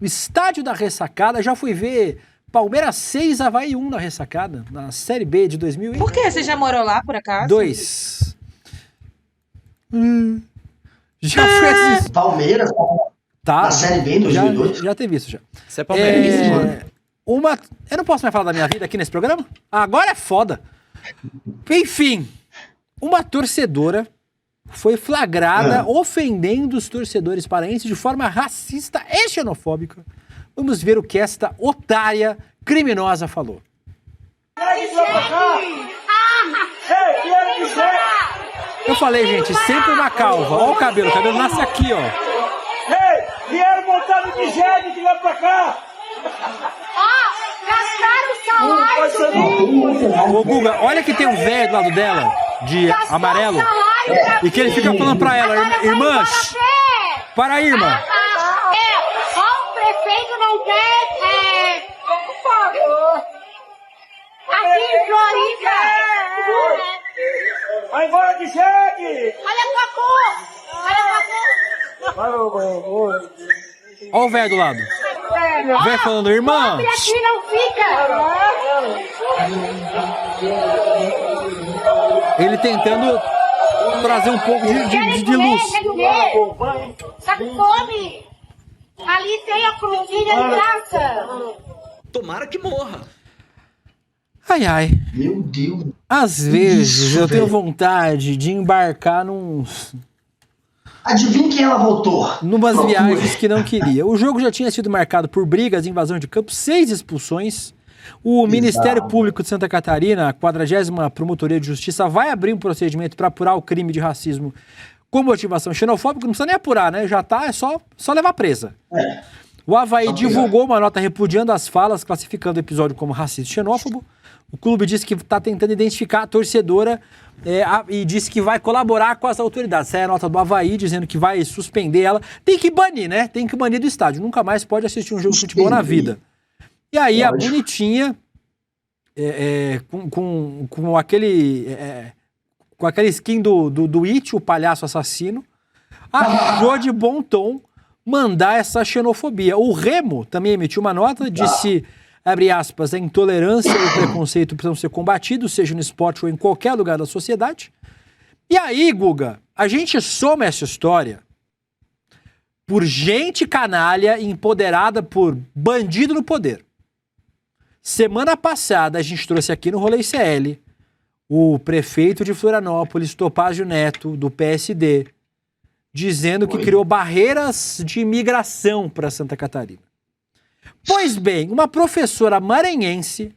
estádio da Ressacada. Já fui ver Palmeiras 6, Avaí 1 na Ressacada, na Série B de 2000. Por quê? Você já morou lá, por acaso? 2. Já foi assistir. Palmeiras, Tá. na Série B em 2002. Já teve isso já. Você é palmeirense. Eu não posso mais falar da minha vida aqui nesse programa? Agora é foda. Enfim, uma torcedora foi flagrada ofendendo os torcedores paraenses de forma racista e xenofóbica. Vamos ver o que esta otária criminosa falou. Eu falei, gente, sempre uma calva. Olha o cabelo nasce aqui, ó. Ei, vieram montando de jegue que vai pra cá! Gastaram o salário! Ô, Guga, olha que tem um velho do lado dela, de amarelo, e que ele fica falando pra ela, irmãs, para aí, irmã. O prefeito não quer, por favor. Aqui em Florida. Vai embora de jegue! Olha pra cor! Olha pra cor! Olha o velho do lado. O velho falando, irmã. Pobre aqui não fica! Ele tentando trazer um pouco de luz. Tá com fome! Ali tem a comidinha de graça! Tomara que morra. Ai, ai. Meu Deus. Às vezes eu tenho velho. vontade de embarcar Adivinha quem ela votou? numas Procure. viagens que não queria. O jogo já tinha sido marcado por brigas, invasão de campo, 6 expulsões. O Ministério Público de Santa Catarina, a 40ª Promotoria de Justiça, vai abrir um procedimento para apurar o crime de racismo com motivação xenofóbica. Não precisa nem apurar, né? Já tá, é só levar presa. O Avaí divulgou uma nota repudiando as falas, classificando o episódio como racista e xenófobo. O clube disse que está tentando identificar a torcedora e disse que vai colaborar com as autoridades. Essa é a nota do Avaí, dizendo que vai suspender ela. Tem que banir, né? Tem que banir do estádio. Nunca mais pode assistir um jogo de futebol na vida. E aí a bonitinha, com aquele skin do It, o palhaço assassino, achou de bom tom mandar essa xenofobia. O Remo também emitiu uma nota, disse, abre aspas, a intolerância e o preconceito precisam ser combatidos, seja no esporte ou em qualquer lugar da sociedade. E aí, Guga, a gente soma essa história por gente canalha empoderada por bandido no poder. Semana passada a gente trouxe aqui no Rolê ICL o prefeito de Florianópolis, Topázio Neto, do PSD, dizendo que criou barreiras de imigração para Santa Catarina. Pois bem, uma professora maranhense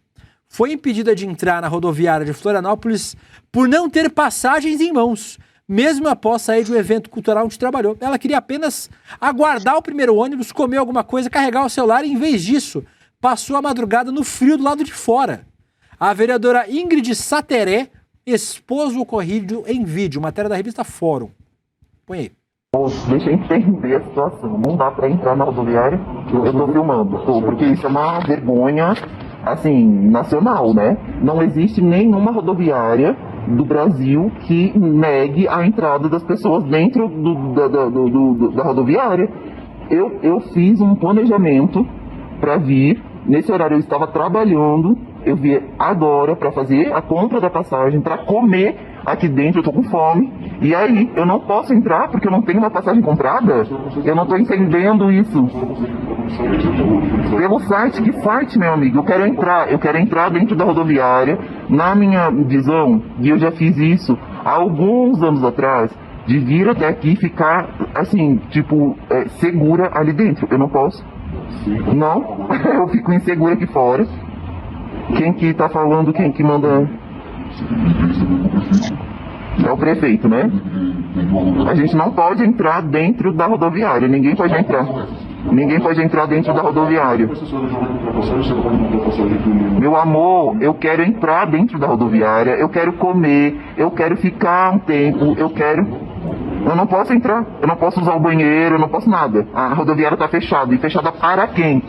foi impedida de entrar na rodoviária de Florianópolis por não ter passagens em mãos, mesmo após sair de um evento cultural onde trabalhou. Ela queria apenas aguardar o primeiro ônibus, comer alguma coisa, carregar o celular e, em vez disso, passou a madrugada no frio do lado de fora. A vereadora Ingrid Sateré expôs o ocorrido em vídeo, matéria da revista Fórum. Põe aí. Deixa eu entender a situação. Não dá pra entrar na rodoviária. Eu tô filmando, porque isso é uma vergonha, assim, nacional, né? Não existe nenhuma rodoviária do Brasil que negue a entrada das pessoas dentro da rodoviária. Eu fiz um planejamento para vir. Nesse horário eu estava trabalhando. Eu vim agora para fazer a compra da passagem, para comer aqui dentro. Eu tô com fome. E aí, eu não posso entrar porque eu não tenho uma passagem comprada? Eu não tô entendendo isso. Pelo site, que site, meu amigo? Eu quero entrar dentro da rodoviária. Na minha visão, e eu já fiz isso há alguns anos atrás, de vir até aqui e ficar, assim, tipo, segura ali dentro. Eu não posso. Não, eu fico insegura aqui fora. Quem que tá falando, quem que manda? É o prefeito, né? A gente não pode entrar dentro da rodoviária, ninguém pode entrar. Ninguém pode entrar dentro da rodoviária. Meu amor, eu quero entrar dentro da rodoviária, eu quero comer, eu quero ficar um tempo, eu quero... Eu não posso entrar, eu não posso usar o banheiro, eu não posso nada. A rodoviária tá fechada. E fechada para quem?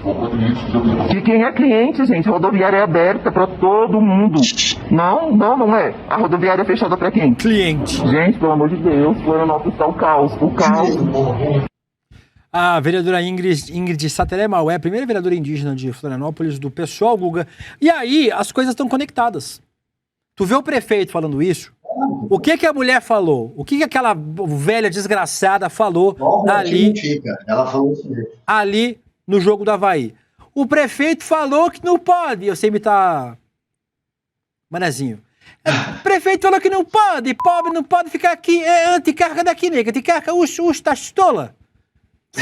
Que quem é cliente, gente? A rodoviária é aberta para todo mundo. Não é. A rodoviária é fechada para quem? Cliente. Gente, pelo amor de Deus, Florianópolis tá o caos. A vereadora Ingrid Sateré Maué, primeira vereadora indígena de Florianópolis, do pessoal, Guga. E aí, as coisas estão conectadas. Tu vê o prefeito falando isso? O que a mulher falou? O que aquela velha desgraçada falou Ela falou isso mesmo. Ali no jogo do Avaí? O prefeito falou que não pode. Eu sei imitar Manezinho. O prefeito falou que não pode. Pobre não pode ficar aqui. É anticarga daqui, nega. Anticarga, tá estola.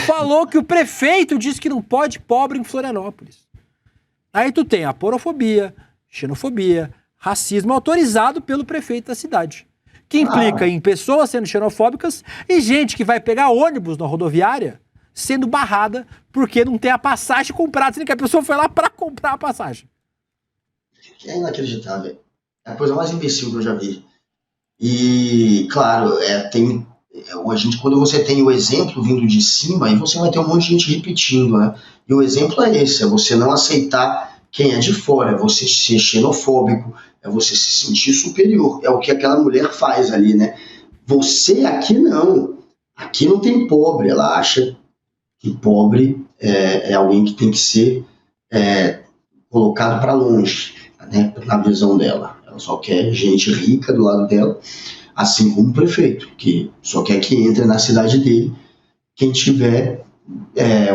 Falou que o prefeito disse que não pode pobre em Florianópolis. Aí tu tem a porofobia, xenofobia, racismo autorizado pelo prefeito da cidade. Que implica em pessoas sendo xenofóbicas e gente que vai pegar ônibus na rodoviária sendo barrada porque não tem a passagem comprada, sendo que a pessoa foi lá para comprar a passagem. É inacreditável. É a coisa mais imbecil que eu já vi. E, claro, quando você tem o exemplo vindo de cima, aí você vai ter um monte de gente repetindo, né? E o exemplo é esse, é você não aceitar quem é de fora, é você ser xenofóbico, é você se sentir superior. É o que aquela mulher faz ali, né? Você aqui não. Aqui não tem pobre. Ela acha que pobre é alguém que tem que ser colocado para longe, né? Na visão dela. Ela só quer gente rica do lado dela, assim como o prefeito, que só quer que entre na cidade dele quem tiver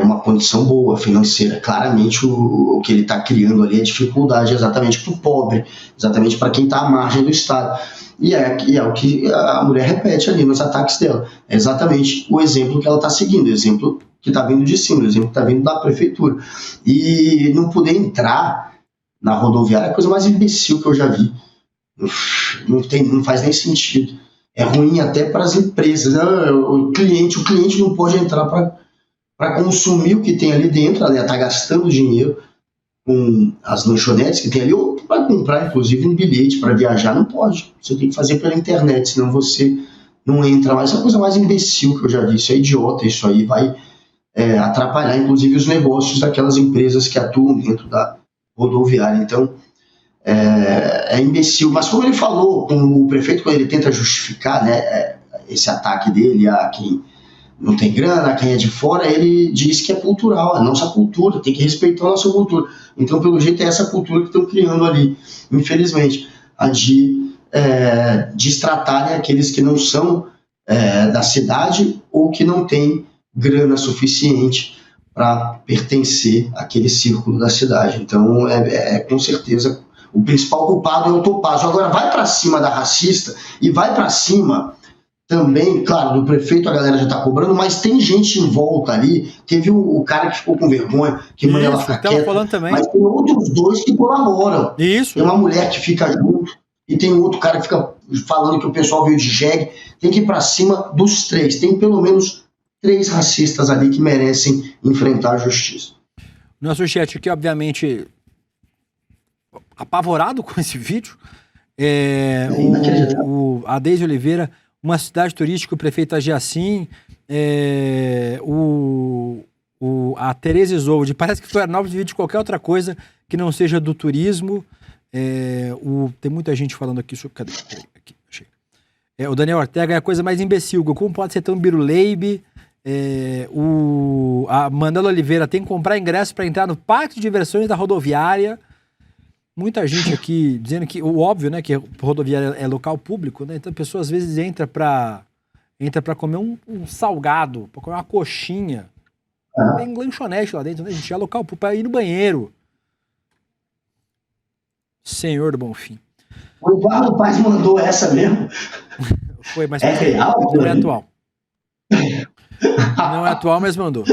uma condição boa financeira. Claramente o que ele está criando ali é dificuldade exatamente para o pobre, exatamente para quem está à margem do Estado. E é o que a mulher repete ali nos ataques dela. É exatamente o exemplo que ela está seguindo, o exemplo que está vindo de cima, o exemplo que está vindo da prefeitura. E não poder entrar na rodoviária é a coisa mais imbecil que eu já vi. Não faz nem sentido. É ruim até para as empresas. O cliente não pode entrar para consumir o que tem ali dentro, ela está gastando dinheiro com as lanchonetes que tem ali, ou para comprar, inclusive, um bilhete para viajar, não pode. Você tem que fazer pela internet, senão você não entra mais. Essa é a coisa mais imbecil que eu já vi. Isso é idiota, isso aí vai atrapalhar, inclusive, os negócios daquelas empresas que atuam dentro da rodoviária. Então, é imbecil. Mas como ele falou, com o prefeito, quando ele tenta justificar, né, esse ataque dele a quem não tem grana, quem é de fora, ele diz que é cultural, é nossa cultura, tem que respeitar a nossa cultura. Então, pelo jeito, é essa cultura que estão criando ali, infelizmente, a de destratarem aqueles que não são da cidade ou que não têm grana suficiente para pertencer àquele círculo da cidade. Então, com certeza, o principal culpado é o Topázio. Agora, vai para cima da racista e vai para cima também, claro, do prefeito a galera já está cobrando, mas tem gente em volta ali. Teve o cara que ficou com vergonha, que manda ela ficar quieta, falando também. Mas tem outros dois que colaboram. Isso. Tem uma mulher que fica junto e tem outro cara que fica falando que o pessoal veio de jegue. Tem que ir para cima dos três. Tem pelo menos 3 racistas ali que merecem enfrentar a justiça. Nosso chat aqui, obviamente, apavorado com esse vídeo. A Deise Oliveira, uma cidade turística, o prefeito agir assim. A Tereza Isolde, parece que Florianópolis vive de qualquer outra coisa que não seja do turismo. Tem muita gente falando aqui sobre... Cadê? Aqui, achei. O Daniel Ortega é a coisa mais imbecil. Como pode ser tão biruleibe? A Mandela Oliveira tem que comprar ingresso para entrar no parque de diversões da rodoviária. Muita gente aqui dizendo que o óbvio, né, que a rodoviária é local público, né? Então a pessoa às vezes entra para comer um salgado, para comer uma coxinha. Tem lanchonete lá dentro, né, gente? É local público, para ir no banheiro. Senhor do Bonfim. O Eduardo Paes mandou essa mesmo. Foi, mas real? Não é atual. Não é atual, mas mandou.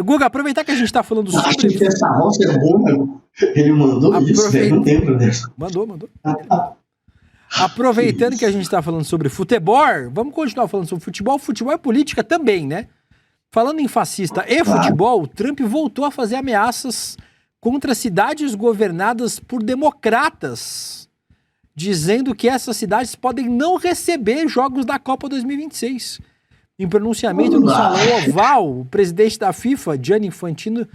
Guga, aproveitar que a gente está falando sobre... Acho que essa roça é boa, ele mandou isso, eu não lembro dessa. Mandou. Aproveitando que a gente está falando sobre futebol, vamos continuar falando sobre futebol. Futebol é política também, né? Falando em fascista e futebol, Trump voltou a fazer ameaças contra cidades governadas por democratas. dizendo que essas cidades podem não receber jogos da Copa 2026. Em pronunciamento no Salão Oval, o presidente da FIFA, Gianni Infantino,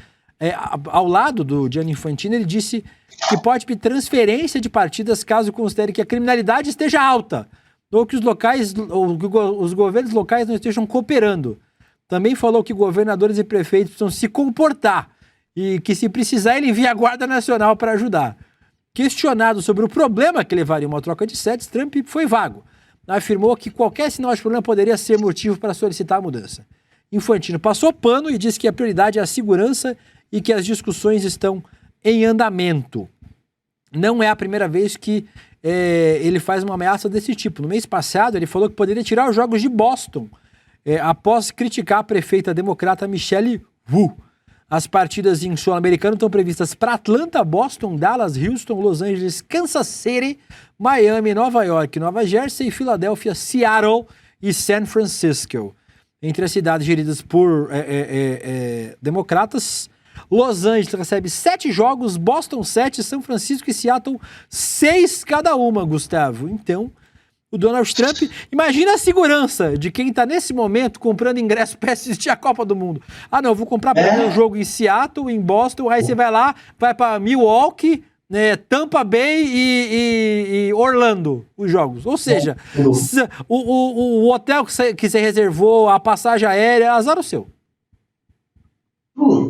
ao lado do Gianni Infantino, ele disse que pode pedir transferência de partidas caso considere que a criminalidade esteja alta ou que os governos locais não estejam cooperando. Também falou que governadores e prefeitos precisam se comportar e que, se precisar, ele envia a Guarda Nacional para ajudar. Questionado sobre o problema que levaria uma troca de sedes, Trump foi vago. Afirmou que qualquer sinal de problema poderia ser motivo para solicitar a mudança. Infantino passou pano e disse que a prioridade é a segurança e que as discussões estão em andamento. Não é a primeira vez que ele faz uma ameaça desse tipo. No mês passado, ele falou que poderia tirar os jogos de Boston, após criticar a prefeita democrata Michelle Wu. As partidas em Sul-Americano estão previstas para Atlanta, Boston, Dallas, Houston, Los Angeles, Kansas City, Miami, Nova York, Nova Jersey, Filadélfia, Seattle e San Francisco. Entre as cidades geridas por democratas, Los Angeles recebe 7 jogos, Boston 7, São Francisco e Seattle 6 cada uma, Gustavo. Então, o Donald Trump, imagina a segurança de quem está nesse momento comprando ingresso para assistir a Copa do Mundo. Ah, não, eu vou comprar para ver um jogo em Seattle, em Boston, aí você vai lá, vai para Milwaukee, Tampa Bay e Orlando, os jogos. Ou seja, o hotel que você reservou, a passagem aérea, azar o seu.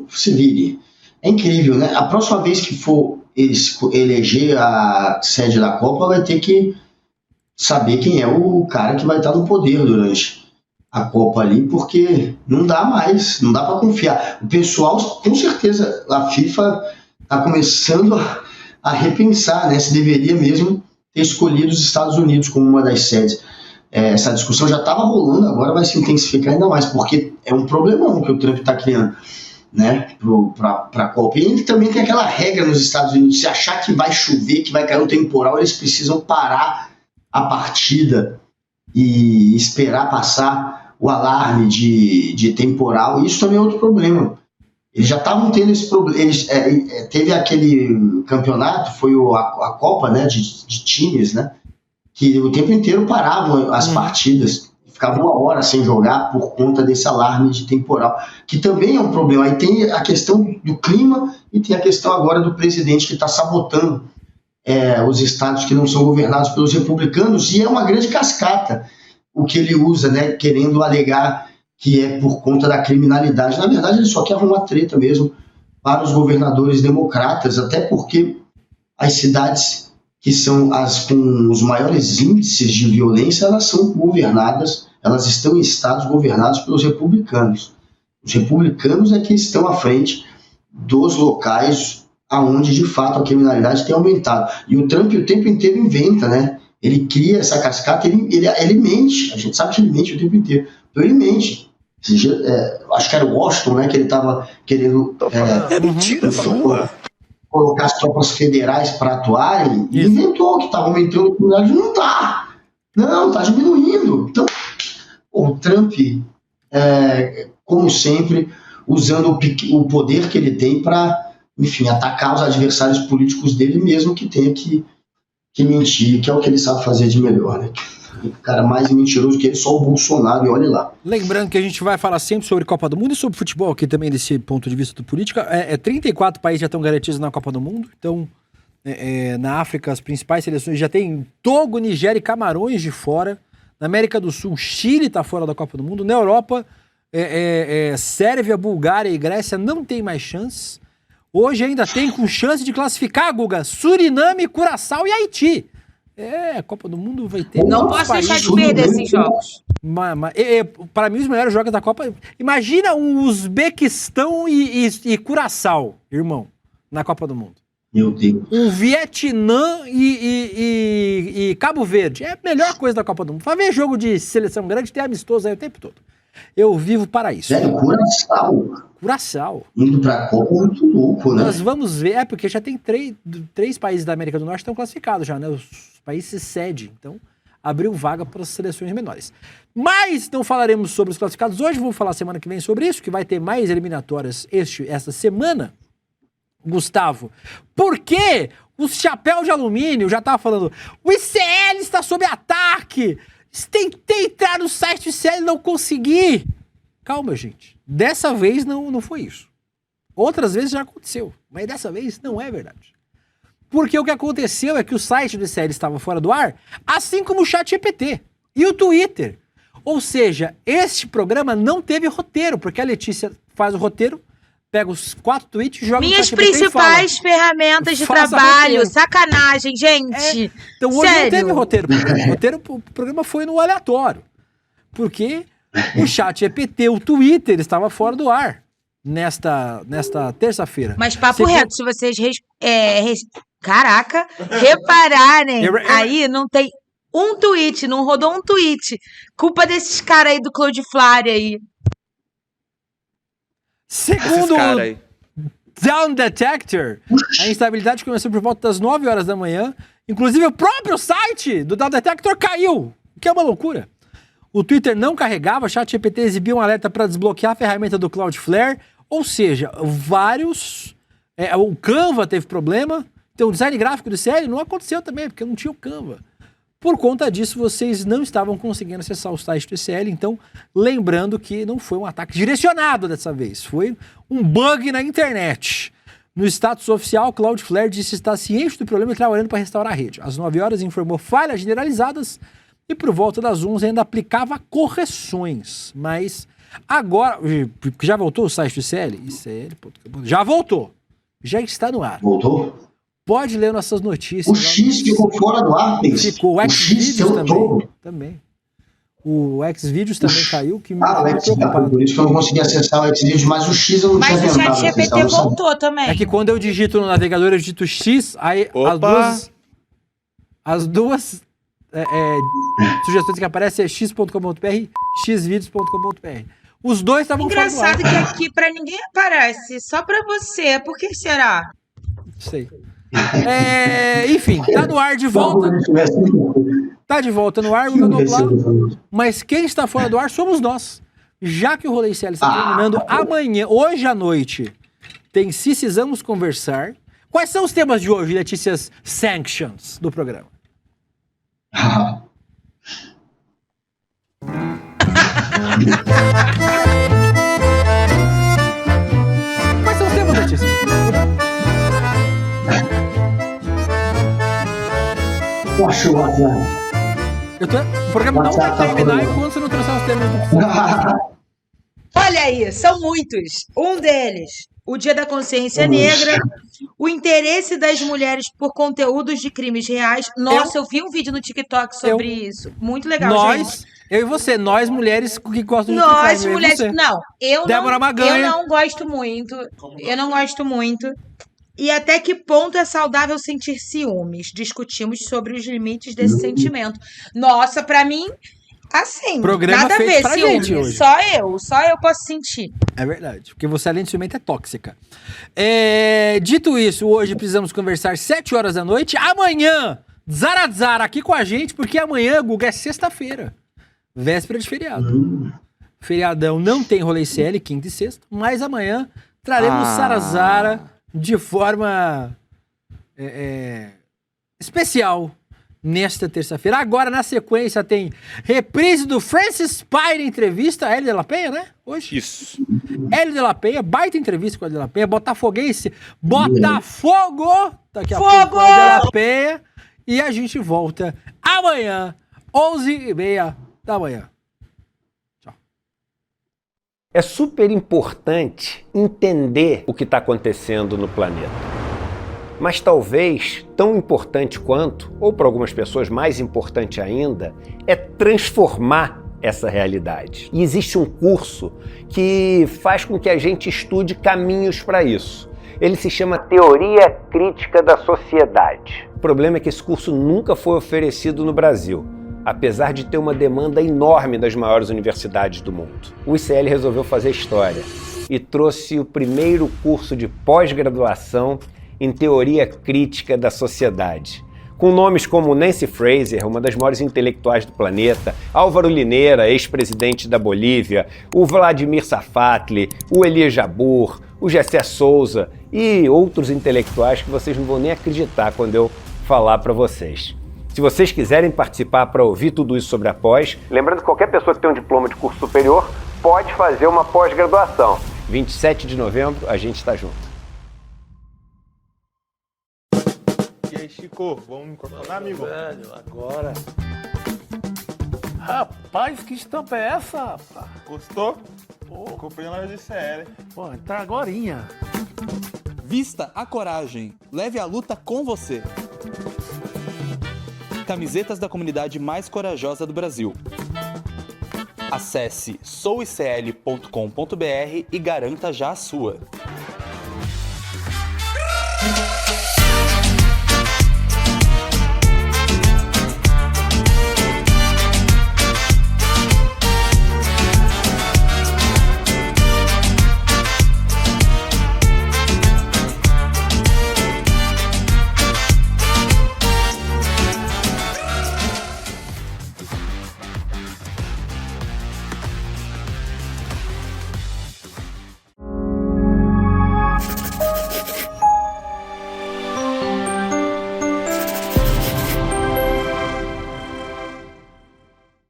Se vire. É incrível, né? A próxima vez que for eleger a sede da Copa, vai ter que saber quem é o cara que vai estar no poder durante a Copa ali, porque não dá mais, não dá para confiar. O pessoal, com certeza, a FIFA está começando a repensar, né, se deveria mesmo ter escolhido os Estados Unidos como uma das sedes. Essa discussão já estava rolando, agora vai se intensificar ainda mais, porque é um problemão que o Trump está criando, né, para a Copa. E ele também tem aquela regra nos Estados Unidos, se achar que vai chover, que vai cair um temporal, eles precisam parar a partida e esperar passar o alarme de temporal. E isso também é outro problema. Eles já estavam tendo esse problema. Teve aquele campeonato, foi a Copa, né, de times, né, que o tempo inteiro paravam as partidas, ficavam 1 hora sem jogar por conta desse alarme de temporal, que também é um problema. Aí tem a questão do clima e tem a questão agora do presidente que está sabotando os estados que não são governados pelos republicanos, e é uma grande cascata o que ele usa, né, querendo alegar que é por conta da criminalidade. Na verdade, ele só quer arrumar treta mesmo para os governadores democratas, até porque as cidades que são as com os maiores índices de violência, elas são governadas, elas estão em estados governados pelos republicanos. Os republicanos é que estão à frente dos locais aonde de fato a criminalidade tem aumentado. E o Trump o tempo inteiro inventa, né? Ele cria essa cascata, ele mente, a gente sabe que ele mente o tempo inteiro. Então ele mente. Acho que era o Washington, né, que ele estava querendo mentira sua. Colocar as tropas federais para atuarem, e inventou que estava aumentando a criminalidade. Não está. Não, está diminuindo. Então, o Trump, como sempre, usando o poder que ele tem para, enfim, atacar os adversários políticos dele, mesmo que tenha que mentir, que é o que ele sabe fazer de melhor, né? O cara mais mentiroso que ele, só o Bolsonaro, e olha lá. Lembrando que a gente vai falar sempre sobre Copa do Mundo e sobre futebol aqui também, desse ponto de vista do política. 34 países já estão garantidos na Copa do Mundo, então na África as principais seleções já tem Togo, Nigéria e Camarões de fora. Na América do Sul, Chile está fora da Copa do Mundo. Na Europa, Sérvia, Bulgária e Grécia não tem mais chance. Hoje ainda tem com chance de classificar, Guga, Suriname, Curaçao e Haiti. A Copa do Mundo vai ter... Não posso deixar de perder esses jogos. Para mim, os melhores jogos da Copa... Imagina um Uzbequistão e Curaçao, irmão, na Copa do Mundo. Meu Deus. Um Vietnã e Cabo Verde. É a melhor coisa da Copa do Mundo. Pra ver jogo de seleção grande, tem amistoso aí o tempo todo. Eu vivo para isso. Curaçao. Indo pra Copa é muito louco, né? Nós vamos ver, porque já tem três países da América do Norte que estão classificados já, né? Os países sede. Então, abriu vaga para as seleções menores. Mas não falaremos sobre os classificados hoje, vamos falar semana que vem sobre isso, que vai ter mais eliminatórias esta semana. Gustavo, por que Os chapéus de alumínio já estavam falando, o ICL está sob ataque! Tentei entrar no site do ICL e não consegui! Calma, gente. Dessa vez não foi isso. Outras vezes já aconteceu, mas dessa vez não é verdade. Porque o que aconteceu é que o site do ICL estava fora do ar, assim como o ChatGPT e o Twitter. Ou seja, este programa não teve roteiro, porque a Letícia faz o roteiro, pega os 4 tweets, joga Minhas no ChatGPT principais ferramentas de trabalho, roteiro. sacanagem, gente. Então hoje Sério? não teve roteiro. O programa foi no aleatório. Porque o ChatGPT, o Twitter estava fora do ar nesta terça-feira. Mas papo reto, se vocês repararem, aí não tem um tweet, não rodou um tweet. Culpa desses caras aí do Cloudflare aí. Segundo o Down Detector, a instabilidade começou por volta das 9 horas da manhã. Inclusive, o próprio site do Down Detector caiu, o que é uma loucura. O Twitter não carregava, o ChatGPT exibia um alerta para desbloquear a ferramenta do Cloudflare. Ou seja, o Canva teve problema. Então, o design gráfico do ICL não aconteceu também, porque não tinha o Canva. Por conta disso, vocês não estavam conseguindo acessar o site do ICL. Então, lembrando que não foi um ataque direcionado dessa vez. Foi um bug na internet. No status oficial, Cloudflare disse estar ciente do problema e trabalhando para restaurar a rede. Às 9 horas, informou falhas generalizadas e por volta das 11 ainda aplicava correções. Mas agora... Já voltou o site do ICL? Já voltou. Já está no ar. Voltou? Pode ler nossas notícias. O X ficou fora do ar, ficou. O Xvideos também. O Xvideos também caiu, que me preocupado. Por isso que eu não consegui acessar o Xvideos, mas o X eu não tinha tentado. Mas o ChatGPT voltou também. É que quando eu digito no navegador, eu digito X, aí as duas sugestões que aparecem é x.com.br, xvideos.com.br. Os dois estavam fora do ar. Engraçado que aqui pra ninguém aparece, só pra você. Por que será? Não sei. Enfim, tá no ar de volta. Tá de volta no ar, mas quem está fora do ar somos nós. Já que o Rolê ICL está terminando amanhã, hoje à noite, tem Precisamos Conversar. Quais são os temas de hoje, Letícia's Sanctions do programa? Quais são os temas, Letícia? O programa não vai terminar enquanto você não trouxer os temas do Olha aí, são muitos. Um deles, o Dia da Consciência Negra, o interesse das mulheres por conteúdos de crimes reais. Nossa, eu vi um vídeo no TikTok sobre isso. Muito legal, gente. Eu e você, nós mulheres que gostam de Nós mulheres, não, Débora Maganha. Eu não gosto muito. E até que ponto é saudável sentir ciúmes? Discutimos sobre os limites desse sentimento. Nossa, pra mim, assim, programa nada a ver pra ciúmes. gente hoje. Só eu posso sentir. É verdade, porque você, além de ciumenta, é tóxica. Dito isso, hoje precisamos conversar 7 horas da noite. Amanhã, Zara aqui com a gente, porque amanhã, Guga, é sexta-feira. Véspera de feriado. Feriadão não tem Rolê ICL, quinta e sexta, mas amanhã traremos Zara de forma especial nesta terça-feira. Agora, na sequência, tem reprise do Francis Pyre, entrevista, Hélio de la Penha, né? Hoje. Isso. Hélio de la Penha, baita entrevista com o Hélio de la Penha, botafoguense, Botafogo! Daqui a pouco, Hélio de la Penha. E a gente volta amanhã, 11h30 da manhã. É super importante entender o que está acontecendo no planeta. Mas talvez tão importante quanto, ou para algumas pessoas mais importante ainda, é transformar essa realidade. E existe um curso que faz com que a gente estude caminhos para isso. Ele se chama Teoria Crítica da Sociedade. O problema é que esse curso nunca foi oferecido no Brasil, apesar de ter uma demanda enorme das maiores universidades do mundo. O ICL resolveu fazer história e trouxe o primeiro curso de pós-graduação em Teoria Crítica da Sociedade, com nomes como Nancy Fraser, uma das maiores intelectuais do planeta, Álvaro Lineira, ex-presidente da Bolívia, o Vladimir Safatli, o Elie Jabbour, o Gessé Souza e outros intelectuais que vocês não vão nem acreditar quando eu falar para vocês. Se vocês quiserem participar para ouvir tudo isso sobre a pós, lembrando que qualquer pessoa que tem um diploma de curso superior pode fazer uma pós-graduação. 27 de novembro, a gente está junto. E aí, Chico, vamos incorporar, amigo? Velho, agora. Rapaz, que estampa é essa, rapaz? Gostou? Pô, comprei na loja de CL. Pô, entrar agorinha. Vista a coragem. Leve a luta com você. Camisetas da comunidade mais corajosa do Brasil. Acesse souicl.com.br e garanta já a sua.